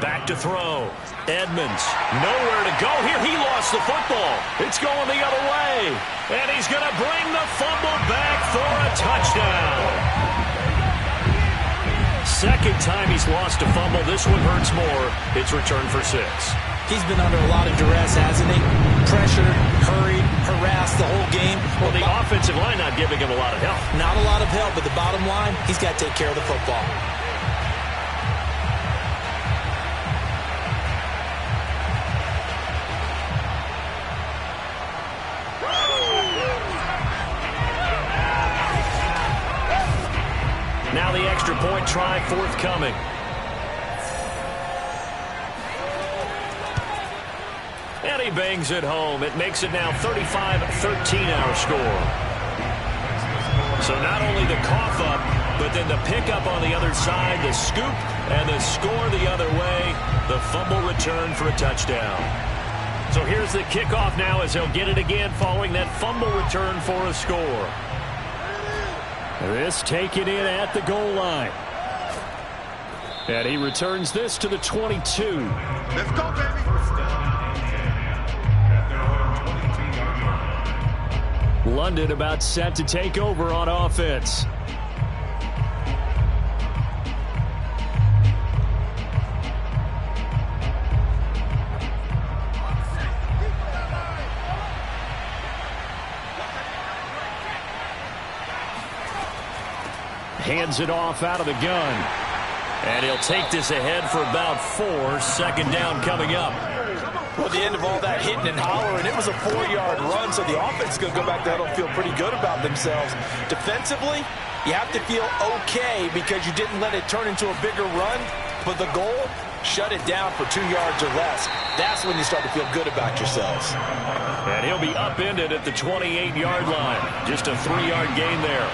Back to throw. Edmonds. Nowhere to go here. He lost the football. It's going the other way. And he's going to bring the fumble back for a touchdown. Second time he's lost a fumble. This one hurts more. It's returned for 6. He's been under a lot of duress, hasn't he? Pressured, hurried, harassed the whole game. Well, the offensive line not giving him a lot of help. Not a lot of help, but the bottom line, he's got to take care of the football. Now the extra point try forthcoming. And he bangs it home. It makes it now 35-13 our score. So not only the cough up, but then the pickup on the other side, the scoop, and the score the other way. The fumble return for a touchdown. So here's the kickoff now as he'll get it again following that fumble return for a score. This taken in at the goal line. And he returns this to the 22. Let's go, baby. London about set to take over on offense. Hands it off out of the gun. And he'll take this ahead for about 4. 2nd down coming up. Well, at the end of all that hitting and hollering, it was a 4-yard run, so the offense is going to go back there and feel pretty good about themselves. Defensively, you have to feel okay because you didn't let it turn into a bigger run, but the goal, shut it down for 2 yards or less. That's when you start to feel good about yourselves. And he'll be upended at the 28-yard line. Just a 3-yard gain there.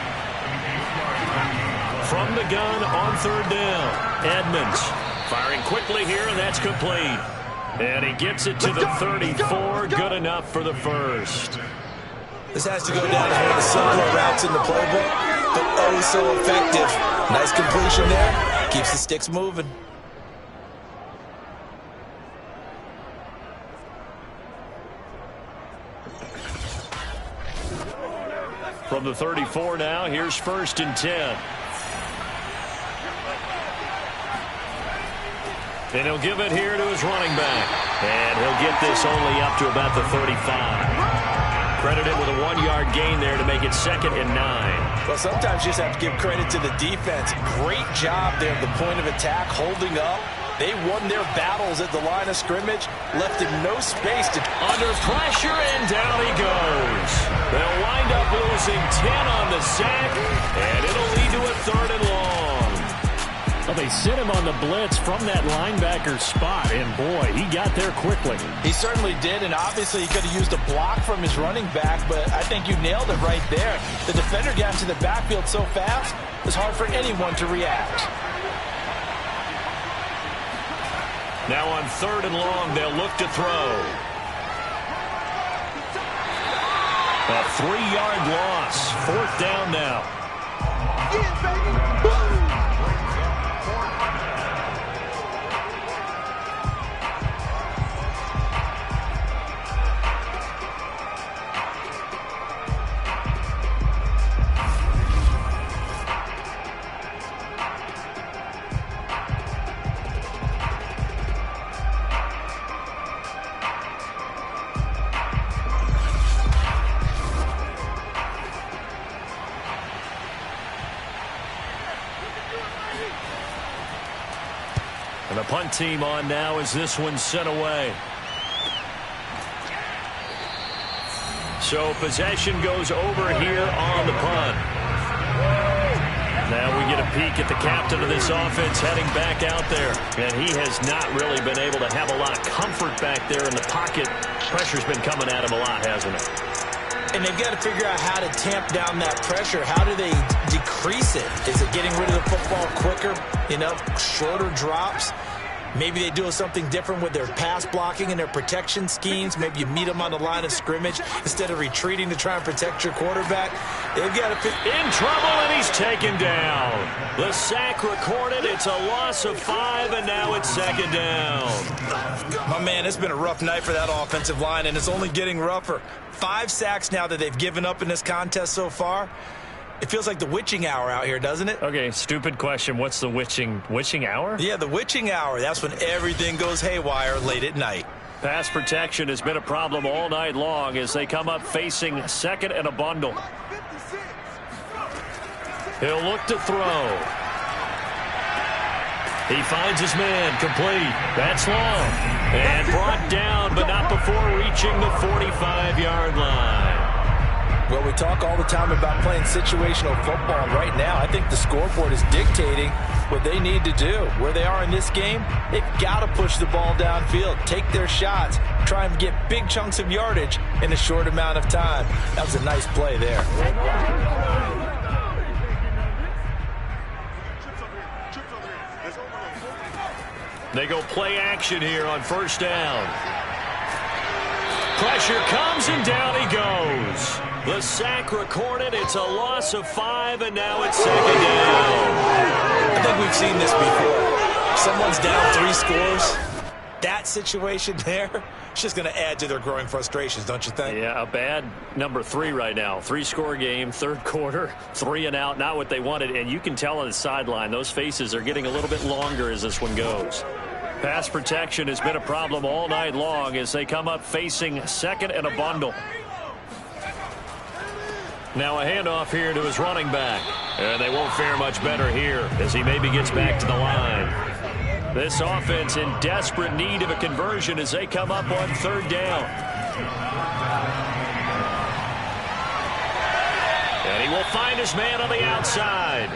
From the gun on 3rd down, Edmonds firing quickly here, and that's complete. And he gets it to the 34, good enough for the first. This has to go down as one of the simpler routes in the playbook, but oh so effective. Nice completion there, keeps the sticks moving. the 34 now. Here's 1st and 10. And he'll give it here to his running back. And he'll get this only up to about the 35. Credited with a 1-yard gain there to make it 2nd and 9. Well, sometimes you just have to give credit to the defense. Great job there at the point of attack, holding up. They won their battles at the line of scrimmage, left him no space to... Under pressure, and down he goes. They'll wind up losing 10 on the sack, and it'll lead to a 3rd and long. Well, they sent him on the blitz from that linebacker spot, and boy, he got there quickly. He certainly did, and obviously he could have used a block from his running back, but I think you nailed it right there. The defender got into the backfield so fast, it was hard for anyone to react. Now on 3rd and long, they'll look to throw. A 3-yard loss. 4th down now. Yeah, baby. Boom. And the punt team on now as this one's sent away. So possession goes over here on the punt. Now we get a peek at the captain of this offense heading back out there. And he has not really been able to have a lot of comfort back there in the pocket. Pressure's been coming at him a lot, hasn't it? And they've got to figure out how to tamp down that pressure. How do they decrease it? Is it getting rid of the football quicker? You know, shorter drops? Maybe they do something different with their pass blocking and their protection schemes. Maybe you meet them on the line of scrimmage instead of retreating to try and protect your quarterback. They've got to... In trouble, and he's taken down. The sack recorded. It's a loss of 5, and now it's 2nd down. My man, it's been a rough night for that offensive line, and it's only getting rougher. 5 sacks now that they've given up in this contest so far. It feels like the witching hour out here, doesn't it? Okay, stupid question. What's the witching hour? Yeah, the witching hour. That's when everything goes haywire late at night. Pass protection has been a problem all night long as they come up facing 2nd and a bundle. He'll look to throw. He finds his man, complete. That's long. And brought down, but not before reaching the 45-yard line. Well, we talk all the time about playing situational football, and right now I think the scoreboard is dictating what they need to do. Where they are in this game, they've got to push the ball downfield, take their shots, try and get big chunks of yardage in a short amount of time. That was a nice play there. They go play action here on 1st down. Pressure comes, and down he goes. The sack recorded. It's a loss of 5, and now it's 2nd down. I think we've seen this before. Someone's down 3 scores. That situation there, it's just going to add to their growing frustrations, don't you think? Yeah, a bad number 3 right now. 3-score game, 3rd quarter, 3 and out, not what they wanted. And you can tell on the sideline, those faces are getting a little bit longer as this one goes. Pass protection has been a problem all night long as they come up facing 2nd and a bundle. Now a handoff here to his running back. And they won't fare much better here as he maybe gets back to the line. This offense in desperate need of a conversion as they come up on 3rd down. And he will find his man on the outside.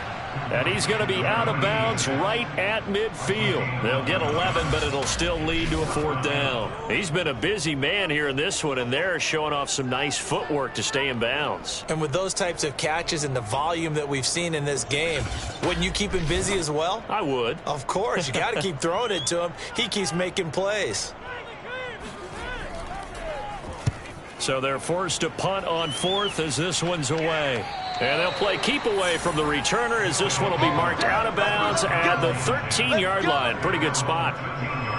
And he's going to be out of bounds right at midfield. They'll get 11, but it'll still lead to a 4th down. He's been a busy man here in this one, and they're showing off some nice footwork to stay in bounds. And with those types of catches and the volume that we've seen in this game, wouldn't you keep him busy as well? I would. Of course. You got to keep throwing it to him. He keeps making plays. So they're forced to punt on 4th as this one's away. And they'll play keep away from the returner as this one will be marked out of bounds at the 13-yard line. Pretty good spot.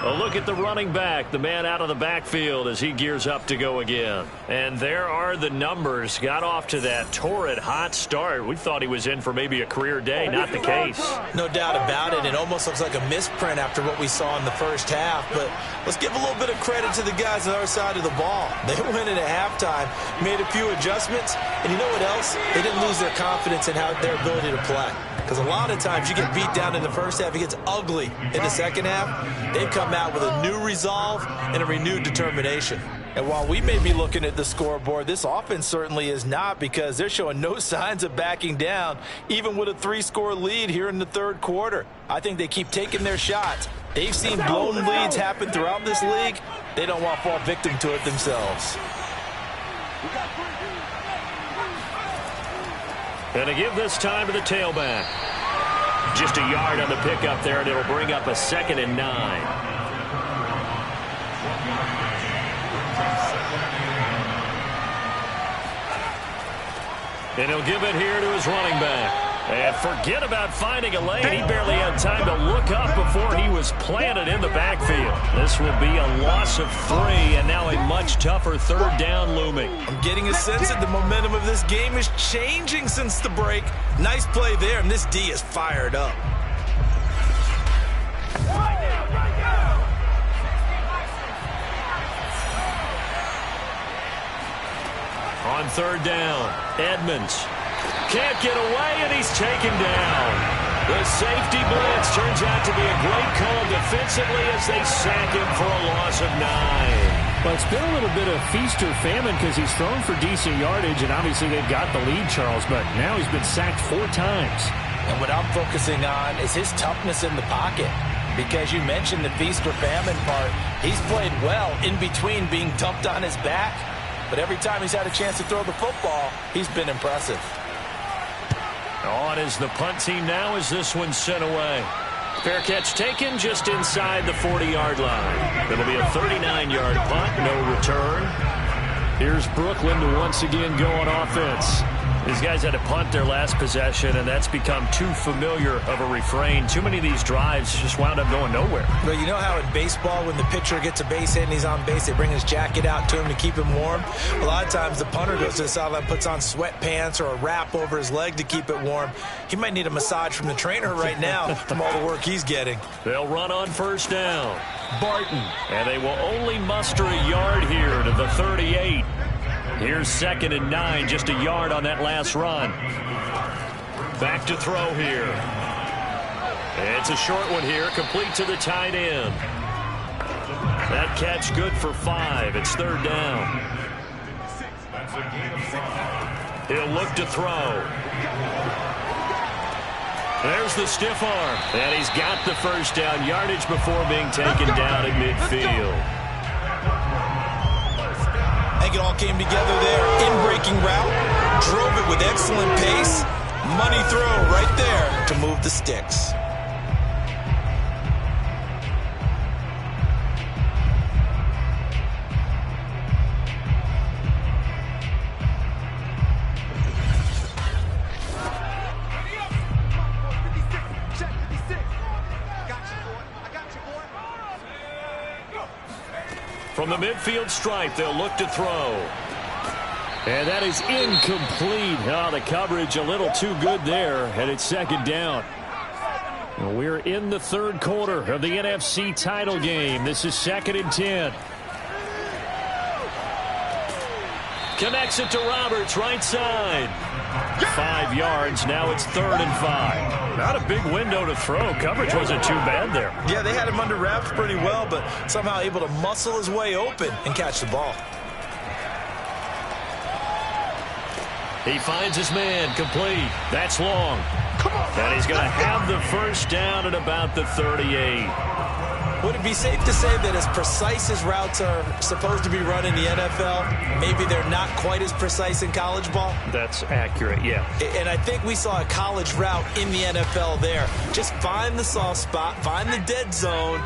A look at the running back, the man out of the backfield as he gears up to go again. And there are the numbers. Got off to that torrid hot start. We thought he was in for maybe a career day. Not the case. No doubt about it. It almost looks like a misprint after what we saw in the first half. But let's give a little bit of credit to the guys on our side of the ball. They went in at halftime, made a few adjustments, and you know what else? They didn't lose their confidence in their ability to play. Because a lot of times you get beat down in the first half, it gets ugly in the second half. They've come out with a new resolve and a renewed determination. And while we may be looking at the scoreboard, this offense certainly is not, because they're showing no signs of backing down, even with a 3-score lead here in the third quarter. I think they keep taking their shots. They've seen blown leads happen throughout this league. They don't want to fall victim to it themselves. And to give this time to the tailback. Just a yard on the pickup there, and it'll bring up a 2nd and 9. And he'll give it here to his running back. And forget about finding a lane. He barely had time to look up before he was planted in the backfield. This will be a loss of 3, and now a much tougher 3rd down looming. I'm getting a sense that the momentum of this game is changing since the break. Nice play there, and this D is fired up. On 3rd down, Edmonds can't get away, and he's taken down. The safety blitz turns out to be a great call defensively as they sack him for a loss of 9. Well, it's been a little bit of feast or famine because he's thrown for decent yardage, and obviously they've got the lead, Charles, but now he's been sacked 4 times. And what I'm focusing on is his toughness in the pocket, because you mentioned the feast or famine part. He's played well in between being dumped on his back, but every time he's had a chance to throw the football, he's been impressive. On is the punt team now as this one's sent away. Fair catch taken just inside the 40-yard line. It'll be a 39-yard punt, no return. Here's Brooklyn to once again go on offense. These guys had to punt their last possession, and that's become too familiar of a refrain. Too many of these drives just wound up going nowhere. But you know how in baseball, when the pitcher gets a base hit and he's on base, they bring his jacket out to him to keep him warm? A lot of times the punter goes to the sideline, puts on sweatpants or a wrap over his leg to keep it warm. He might need a massage from the trainer right now from all the work he's getting. They'll run on 1st down. Barton. And they will only muster a yard here to the 38. Here's 2nd and 9, just a yard on that last run. Back to throw here. It's a short one here, complete to the tight end. That catch good for 5. It's 3rd down. He'll look to throw. There's the stiff arm. And he's got the 1st down yardage before being taken down at midfield. I think it all came together there. In-breaking route, drove it with excellent pace. Money throw right there to move the sticks. From the midfield stripe, they'll look to throw. And that is incomplete. Oh, the coverage a little too good there, and it's 2nd down. We're in the 3rd quarter of the NFC title game. This is 2nd and 10. Connects it to Roberts, right side. 5 yards. Now it's 3rd and 5. Not a big window to throw. Coverage wasn't too bad there. Yeah, they had him under wraps pretty well, but somehow able to muscle his way open and catch the ball. He finds his man, complete. That's long. And he's going to have the 1st down at about the 38. Would it be safe to say that as precise as routes are supposed to be run in the NFL, maybe they're not quite as precise in college ball? That's accurate, yeah. And I think we saw a college route in the NFL there. Just find the soft spot, find the dead zone,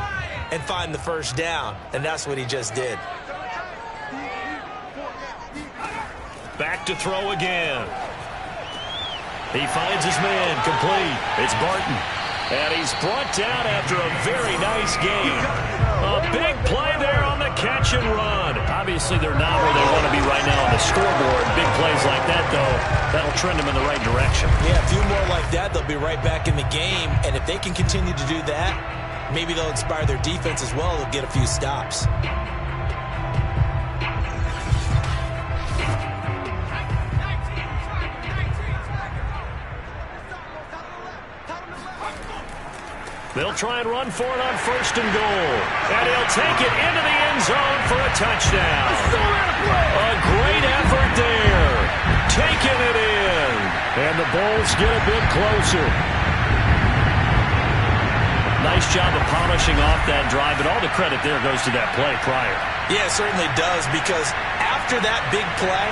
and find the 1st down. And that's what he just did. Back to throw again. He finds his man, complete. It's Barton. And he's brought down after a very nice game. A big play there on the catch and run. Obviously, they're not where they want to be right now on the scoreboard. Big plays like that, though, that'll trend them in the right direction. Yeah, a few more like that, they'll be right back in the game. And if they can continue to do that, maybe they'll inspire their defense as well. They'll get a few stops. They'll try and run for it on 1st and goal. And he'll take it into the end zone for a touchdown. A great effort there. Taking it in. And the Bulls get a bit closer. Nice job of polishing off that drive, but all the credit there goes to that play prior. Yeah, it certainly does, because after that big play,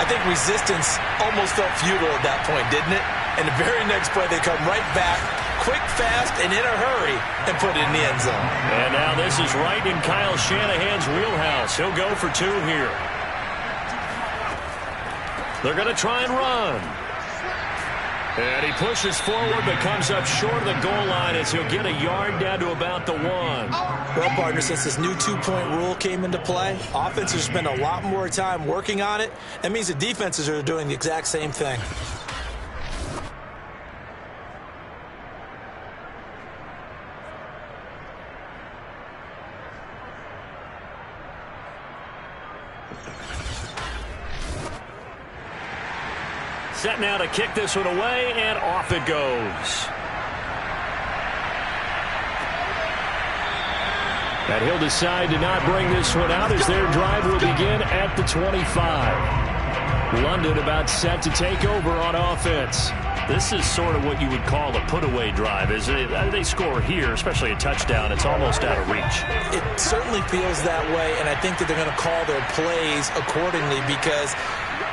I think resistance almost felt futile at that point, didn't it? And the very next play, they come right back, quick, fast, and in a hurry, and put it in the end zone. And now this is right in Kyle Shanahan's wheelhouse. He'll go for 2 here. They're going to try and run. And he pushes forward, but comes up short of the goal line as he'll get a yard down to about the 1. Well, partner, since this new 2-point rule came into play, offenses spend a lot more time working on it. That means the defenses are doing the exact same thing. Set now to kick this one away, and off it goes. And he'll decide to not bring this one out as their drive will begin at the 25. London about set to take over on offense. This is sort of what you would call a put-away drive, isn't it? They score here, especially a touchdown. It's almost out of reach. It certainly feels that way, and I think that they're going to call their plays accordingly, because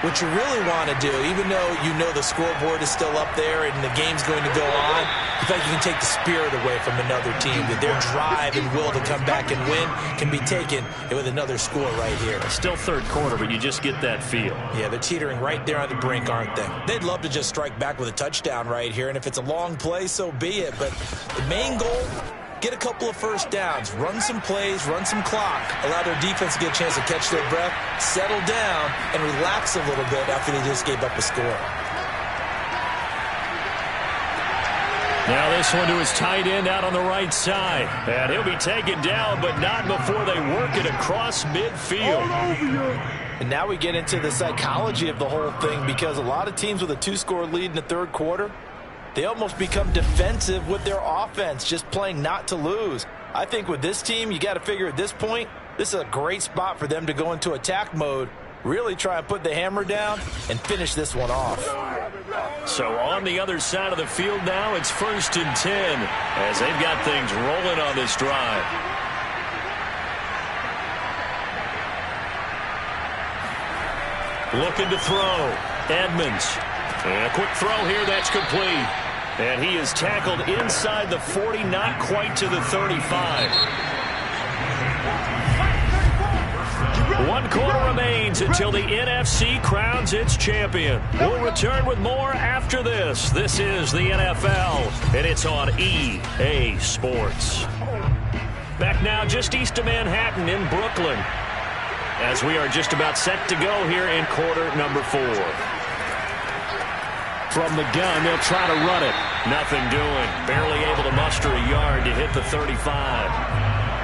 what you really want to do, even though you know the scoreboard is still up there and the game's going to go on, you feel like you can take the spirit away from another team, that their drive and will to come back and win can be taken with another score right here. Still 3rd quarter, but you just get that feel. Yeah, they're teetering right there on the brink, aren't they? They'd love to just strike back with a touchdown right here, and if it's a long play, so be it. But the main goal, get a couple of first downs, run some plays, run some clock, allow their defense to get a chance to catch their breath, settle down, and relax a little bit after they just gave up a score. Now this one to his tight end out on the right side. And he'll be taken down, but not before they work it across midfield. And now we get into the psychology of the whole thing, because a lot of teams with a 2-score lead in the 3rd quarter, they almost become defensive with their offense, just playing not to lose. I think with this team, you got to figure at this point, this is a great spot for them to go into attack mode, really try and put the hammer down and finish this one off. So on the other side of the field now, it's 1st and 10 as they've got things rolling on this drive. Looking to throw. Edmonds. And a quick throw here, that's complete. And he is tackled inside the 40, not quite to the 35. 1 quarter remains until the NFC crowns its champion. We'll return with more after this. This is the NFL, and it's on EA Sports. Back now just east of Manhattan in Brooklyn, as we are just about set to go here in quarter number 4. From the gun, they'll try to run it. Nothing doing. Barely able to muster a yard to hit the 35.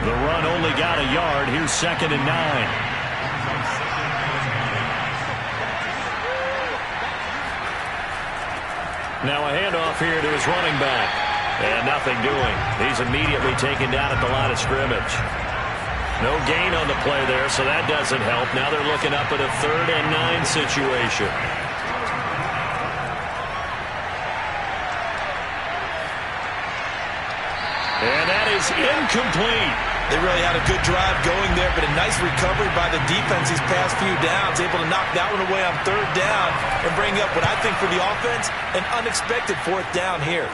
The run only got a yard. Here's 2nd and 9. Now a handoff here to his running back. And nothing doing. He's immediately taken down at the line of scrimmage. No gain on the play there, so that doesn't help. Now they're looking up at a 3rd and 9 situation. And that is incomplete. They really had a good drive going there, but a nice recovery by the defense these past few downs, able to knock that one away on 3rd down and bring up what I think for the offense, an unexpected 4th down here.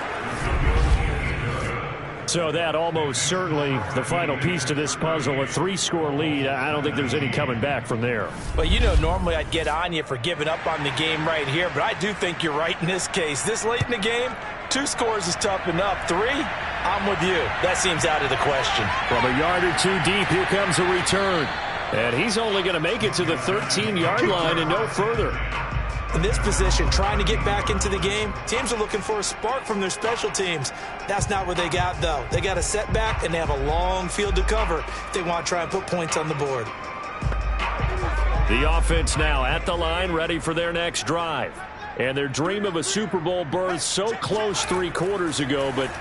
So that almost certainly the final piece to this puzzle, a 3-score lead. I don't think there's any coming back from there. Well, you know, normally I'd get on you for giving up on the game right here, but I do think you're right in this case. This late in the game, 2 scores is tough enough. 3, I'm with you. That seems out of the question. From a yard or 2 deep, here comes a return. And he's only going to make it to the 13-yard line and no further. In this position, trying to get back into the game, teams are looking for a spark from their special teams. That's not what they got, though. They got a setback, and they have a long field to cover if they want to try and put points on the board. The offense now at the line, ready for their next drive. And their dream of a Super Bowl berth so close 3 quarters ago, but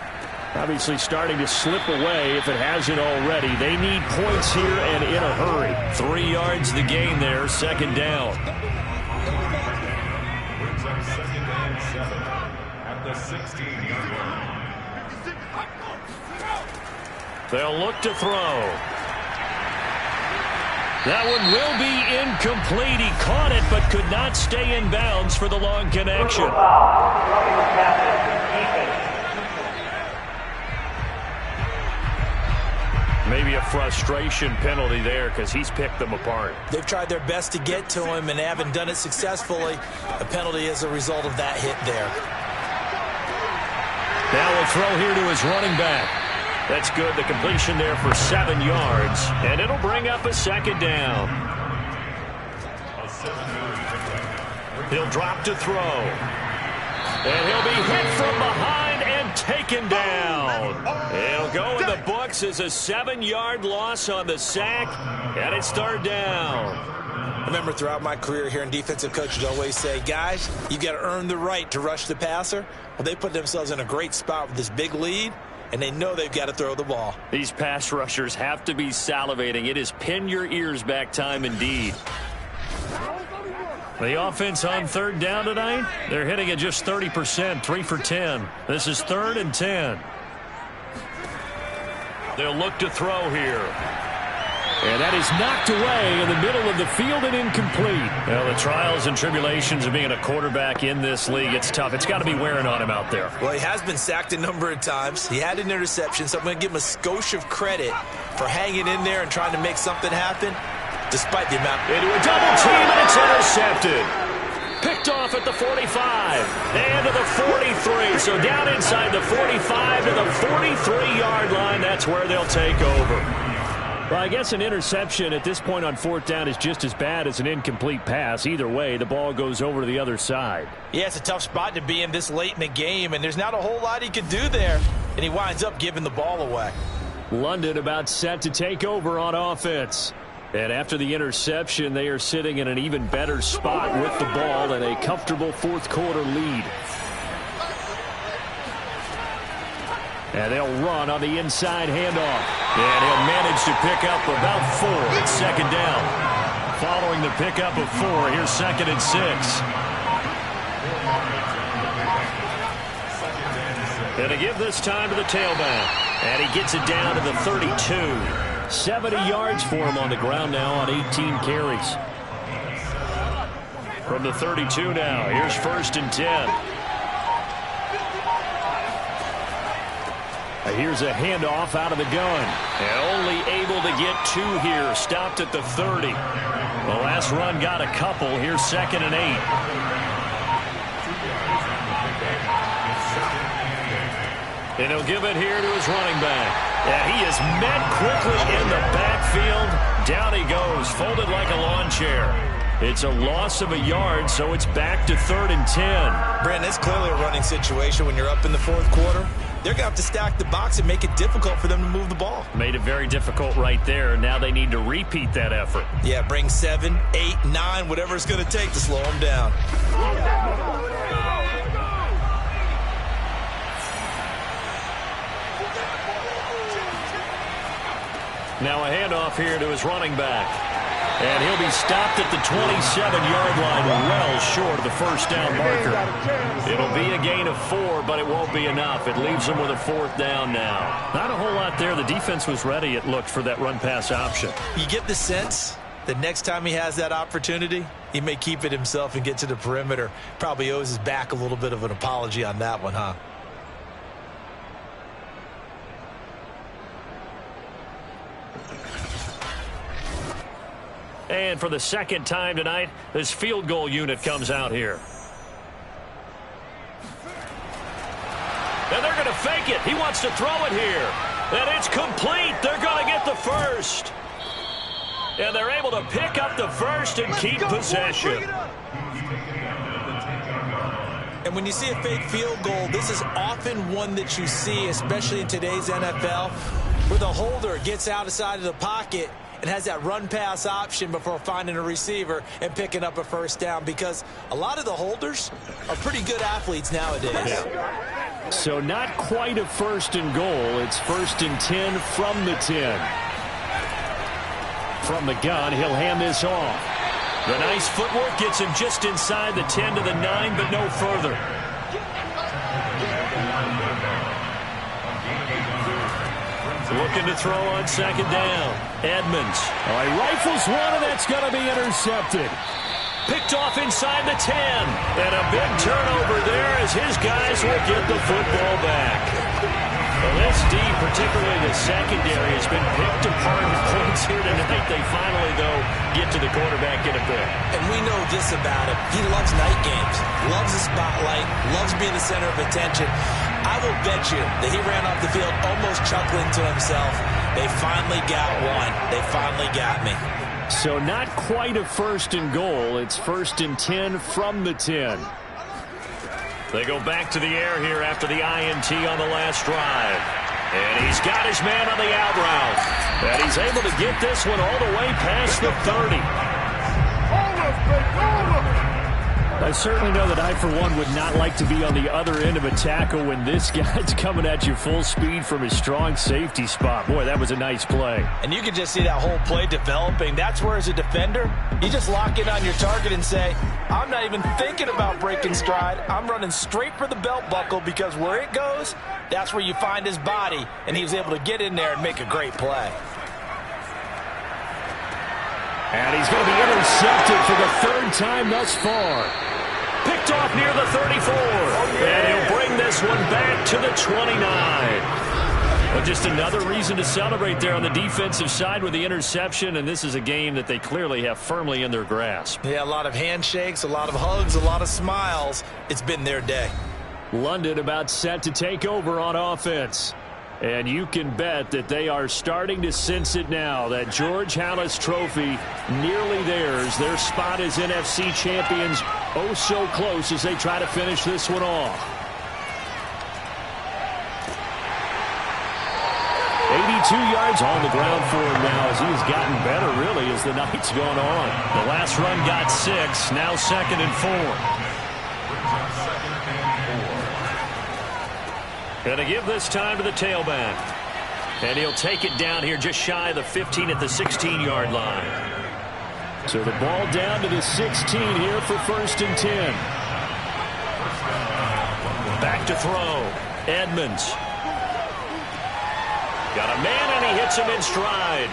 obviously starting to slip away if it hasn't already. They need points here and in a hurry. 3 yards the gain there, 2nd down. At the 16-yard line. They'll look to throw. That one will be incomplete. He caught it but could not stay in bounds for the long connection. Maybe a frustration penalty there because he's picked them apart. They've tried their best to get to him and they haven't done it successfully. A penalty is a result of that hit there. Now a throw here to his running back. That's good. The completion there for 7 yards. And it'll bring up a 2nd down. He'll drop to throw. And he'll be hit from behind and taken down. It'll go in the books as a 7-yard loss on the sack. And it's 3rd down. I remember throughout my career hearing defensive coaches always say, guys, you got to earn the right to rush the passer. Well, they put themselves in a great spot with this big lead, and they know they've got to throw the ball. These pass rushers have to be salivating. It is pin your ears back time indeed. The offense on 3rd down tonight, they're hitting at just 30%, 3 for 10. This is 3rd and 10. They'll look to throw here. And that is knocked away in the middle of the field and incomplete. Well, the trials and tribulations of being a quarterback in this league, it's tough. It's got to be wearing on him out there. Well, he has been sacked a number of times. He had an interception, so I'm going to give him a skosh of credit for hanging in there and trying to make something happen, despite the amount. Into a double team, and it's intercepted. Picked off at the 45 and to the 43. So down inside the 45 to the 43-yard line. That's where they'll take over. Well, I guess an interception at this point on 4th down is just as bad as an incomplete pass. Either way, the ball goes over to the other side. Yeah, it's a tough spot to be in this late in the game, and there's not a whole lot he could do there, and he winds up giving the ball away. London about set to take over on offense. And after the interception, they are sitting in an even better spot with the ball and a comfortable 4th quarter lead. And they'll run on the inside handoff. And he'll manage to pick up about 4. It's 2nd down. Following the pickup of 4, here's 2nd and 6. And to give this time to the tailback. And he gets it down to the 32. 70 yards for him on the ground now on 18 carries. From the 32 now, here's 1st and 10. Here's a handoff out of the gun. And only able to get 2 here. Stopped at the 30. The last run got a couple. Here's 2nd and 8. And he'll give it here to his running back. And he is met quickly in the backfield. Down he goes, folded like a lawn chair. It's a loss of a yard, so it's back to 3rd and 10. Brandon, it's clearly a running situation when you're up in the 4th quarter. They're going to have to stack the box and make it difficult for them to move the ball. Made it very difficult right there. Now they need to repeat that effort. Yeah, bring 7, 8, 9, whatever it's going to take to slow them down. Now a handoff here to his running back. And he'll be stopped at the 27-yard line, well short of the 1st down marker. It'll be a gain of 4, but it won't be enough. It leaves him with a 4th down now. Not a whole lot there. The defense was ready, it looked, for that run-pass option. You get the sense that next time he has that opportunity, he may keep it himself and get to the perimeter. Probably owes his back a little bit of an apology on that one, huh? And for the second time tonight, this field goal unit comes out here. And they're going to fake it. He wants to throw it here. And it's complete. They're going to get the first. And they're able to pick up the first and keep possession. And when you see a fake field goal, this is often one that you see, especially in today's NFL, where the holder gets outside of the pocket and has that run-pass option before finding a receiver and picking up a first down, because a lot of the holders are pretty good athletes nowadays. Yeah. So not quite a first and goal. It's 1st and 10 from the 10. From the gun, he'll hand this off. The nice footwork gets him just inside the 10 to the 9, but no further. Looking to throw on second down. Edmonds. Oh, he rifles one, and that's going to be intercepted. Picked off inside the 10. And a big turnover there as his guys will get the football back. Well, this D, particularly the secondary, has been picked apart in points here tonight. They finally, though, get to the quarterback in a bit. And we know this about him. He loves night games, loves the spotlight, loves being the center of attention. I will bet you that he ran off the field almost chuckling to himself. They finally got one. They finally got me. So not quite a 1st and goal. It's 1st and 10 from the 10. They go back to the air here after the INT on the last drive. And he's got his man on the out route. And he's able to get this one all the way past the 30. I certainly know that I, for one, would not like to be on the other end of a tackle when this guy's coming at you full speed from his strong safety spot. Boy, that was a nice play. And you can just see that whole play developing. That's where, as a defender, you just lock in on your target and say, I'm not even thinking about breaking stride. I'm running straight for the belt buckle, because where it goes, that's where you find his body. And he was able to get in there and make a great play. And he's going to be intercepted for the 3rd time thus far. Picked off near the 34. And he'll bring this one back to the 29. Well, just another reason to celebrate there on the defensive side with the interception, and this is a game that they clearly have firmly in their grasp. Yeah, a lot of handshakes, a lot of hugs, a lot of smiles. It's been their day. London about set to take over on offense. And you can bet that they are starting to sense it now. That George Halas trophy nearly theirs. Their spot as NFC champions oh so close as they try to finish this one off. 82 yards on the ground for him now as he's gotten better really as the night's gone on. The last run got 6, now 2nd and 4. Going to give this time to the tailback. And he'll take it down here just shy of the 15 at the 16-yard line. So the ball down to the 16 here for 1st and 10. Back to throw. Edmonds. Got a man, and he hits him in stride.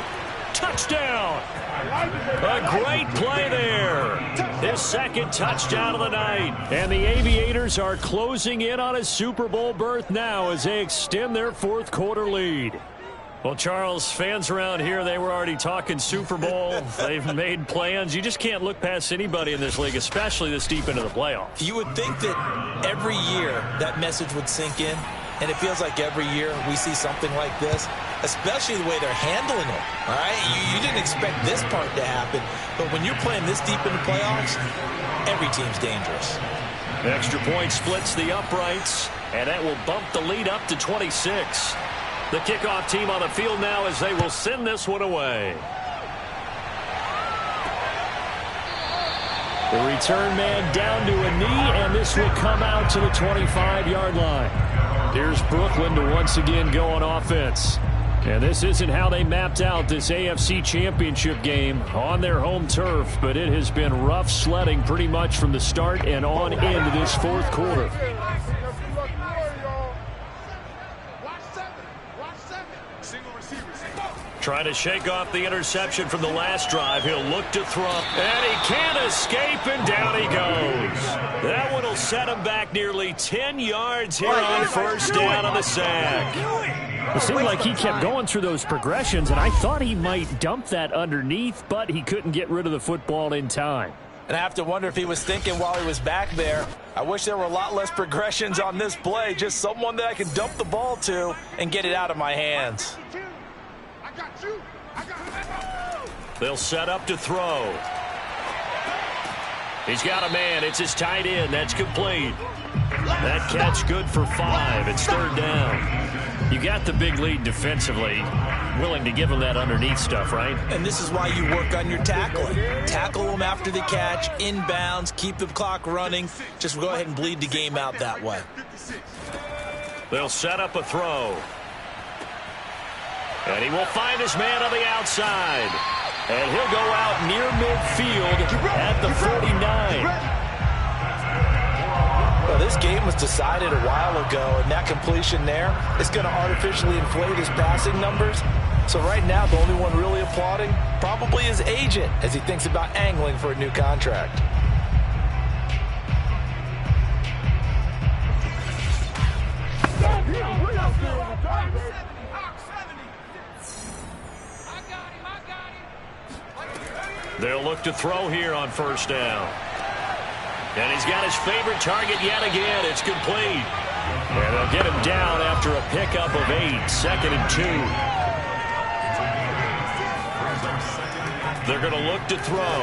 Touchdown. A great play there. His 2nd touchdown of the night. And the Aviators are closing in on a Super Bowl berth now as they extend their 4th quarter lead. Well, Charles, fans around here, they were already talking Super Bowl. They've made plans. You just can't look past anybody in this league, especially this deep into the playoffs. You would think that every year that message would sink in, and it feels like every year we see something like this, especially the way they're handling it. All right, you didn't expect this part to happen, but when you're playing this deep in the playoffs, every team's dangerous. Extra point splits the uprights, and that will bump the lead up to 26. The kickoff team on the field now as they will send this one away. The return man down to a knee, and this will come out to the 25-yard line. Here's Brooklyn to once again go on offense. And this isn't how they mapped out this AFC Championship game on their home turf, but it has been rough sledding pretty much from the start and on into this 4th quarter. Trying to shake off the interception from the last drive. He'll look to throw, and he can't escape, and down he goes. That one will set him back nearly 10 yards here on 1st down on the sack. It seemed like he kept going through those progressions, and I thought he might dump that underneath, but he couldn't get rid of the football in time. And I have to wonder if he was thinking while he was back there, I wish there were a lot less progressions on this play, just someone that I can dump the ball to and get it out of my hands. They'll set up to throw. He's got a man. It's his tight end. That's complete. That catch good for 5. It's 3rd down. You got the big lead defensively. Willing to give him that underneath stuff, right? And this is why you work on your tackling. Tackle them after the catch, inbounds, keep the clock running. Just go ahead and bleed the game out that way. They'll set up a throw. And he will find his man on the outside. And he'll go out near midfield at the 49. Well, this game was decided a while ago, and that completion there is going to artificially inflate his passing numbers. So right now, the only one really applauding probably his agent as he thinks about angling for a new contract. They'll look to throw here on 1st down. And he's got his favorite target yet again. It's complete. And they'll get him down after a pickup of 8. 2nd and 2. They're going to look to throw.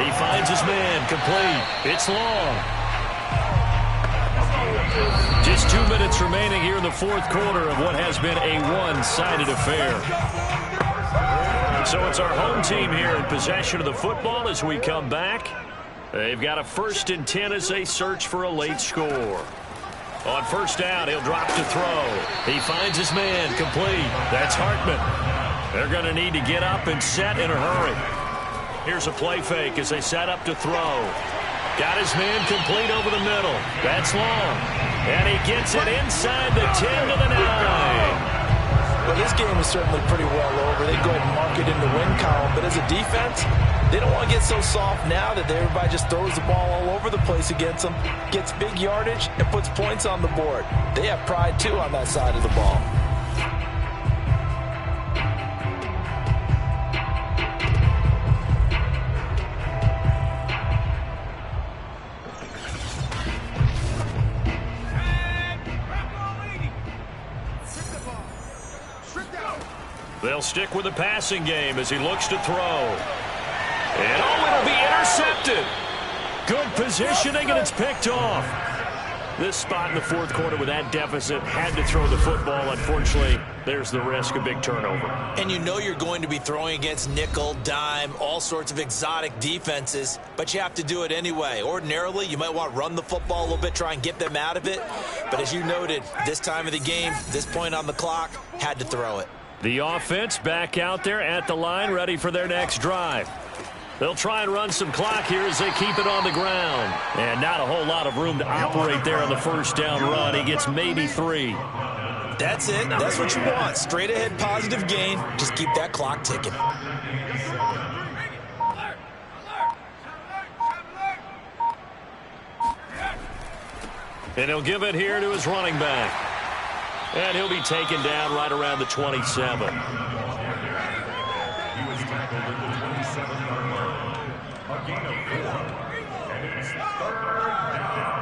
He finds his man. Complete. It's long. Just 2 minutes remaining here in the 4th quarter of what has been a one-sided affair. So it's our home team here in possession of the football as we come back. They've got a 1st and 10 as they search for a late score. On 1st down, he'll drop to throw. He finds his man. Complete. That's Hartman. They're going to need to get up and set in a hurry. Here's a play fake as they set up to throw. Got his man complete over the middle. That's long. And he gets it inside the 10 to the 9. Well, this game is certainly pretty well over. They go ahead and mark it in the win column. But as a defense, they don't want to get so soft now that everybody just throws the ball all over the place against them, gets big yardage, and puts points on the board. They have pride, too, on that side of the ball. They'll stick with the passing game as he looks to throw. And it'll be intercepted. Good positioning, and it's picked off. This spot in the 4th quarter with that deficit had to throw the football. Unfortunately, there's the risk of big turnover. And you know you're going to be throwing against nickel, dime, all sorts of exotic defenses, but you have to do it anyway. Ordinarily, you might want to run the football a little bit, try and get them out of it. But as you noted, this time of the game, this point on the clock, had to throw it. The offense back out there at the line, ready for their next drive. They'll try and run some clock here as they keep it on the ground. And not a whole lot of room to operate there on the 1st down run. He gets maybe 3. That's it. That's what you want. Straight ahead positive gain. Just keep that clock ticking. And he'll give it here to his running back. And he'll be taken down right around the 27. He was tackled at the 27-yard line. A gain of 4. And it's 3rd down.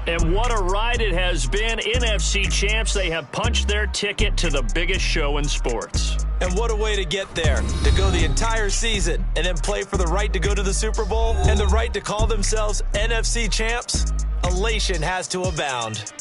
And what a ride it has been. NFC champs, they have punched their ticket to the biggest show in sports. And what a way to get there, to go the entire season and then play for the right to go to the Super Bowl and the right to call themselves NFC champs. Elation has to abound.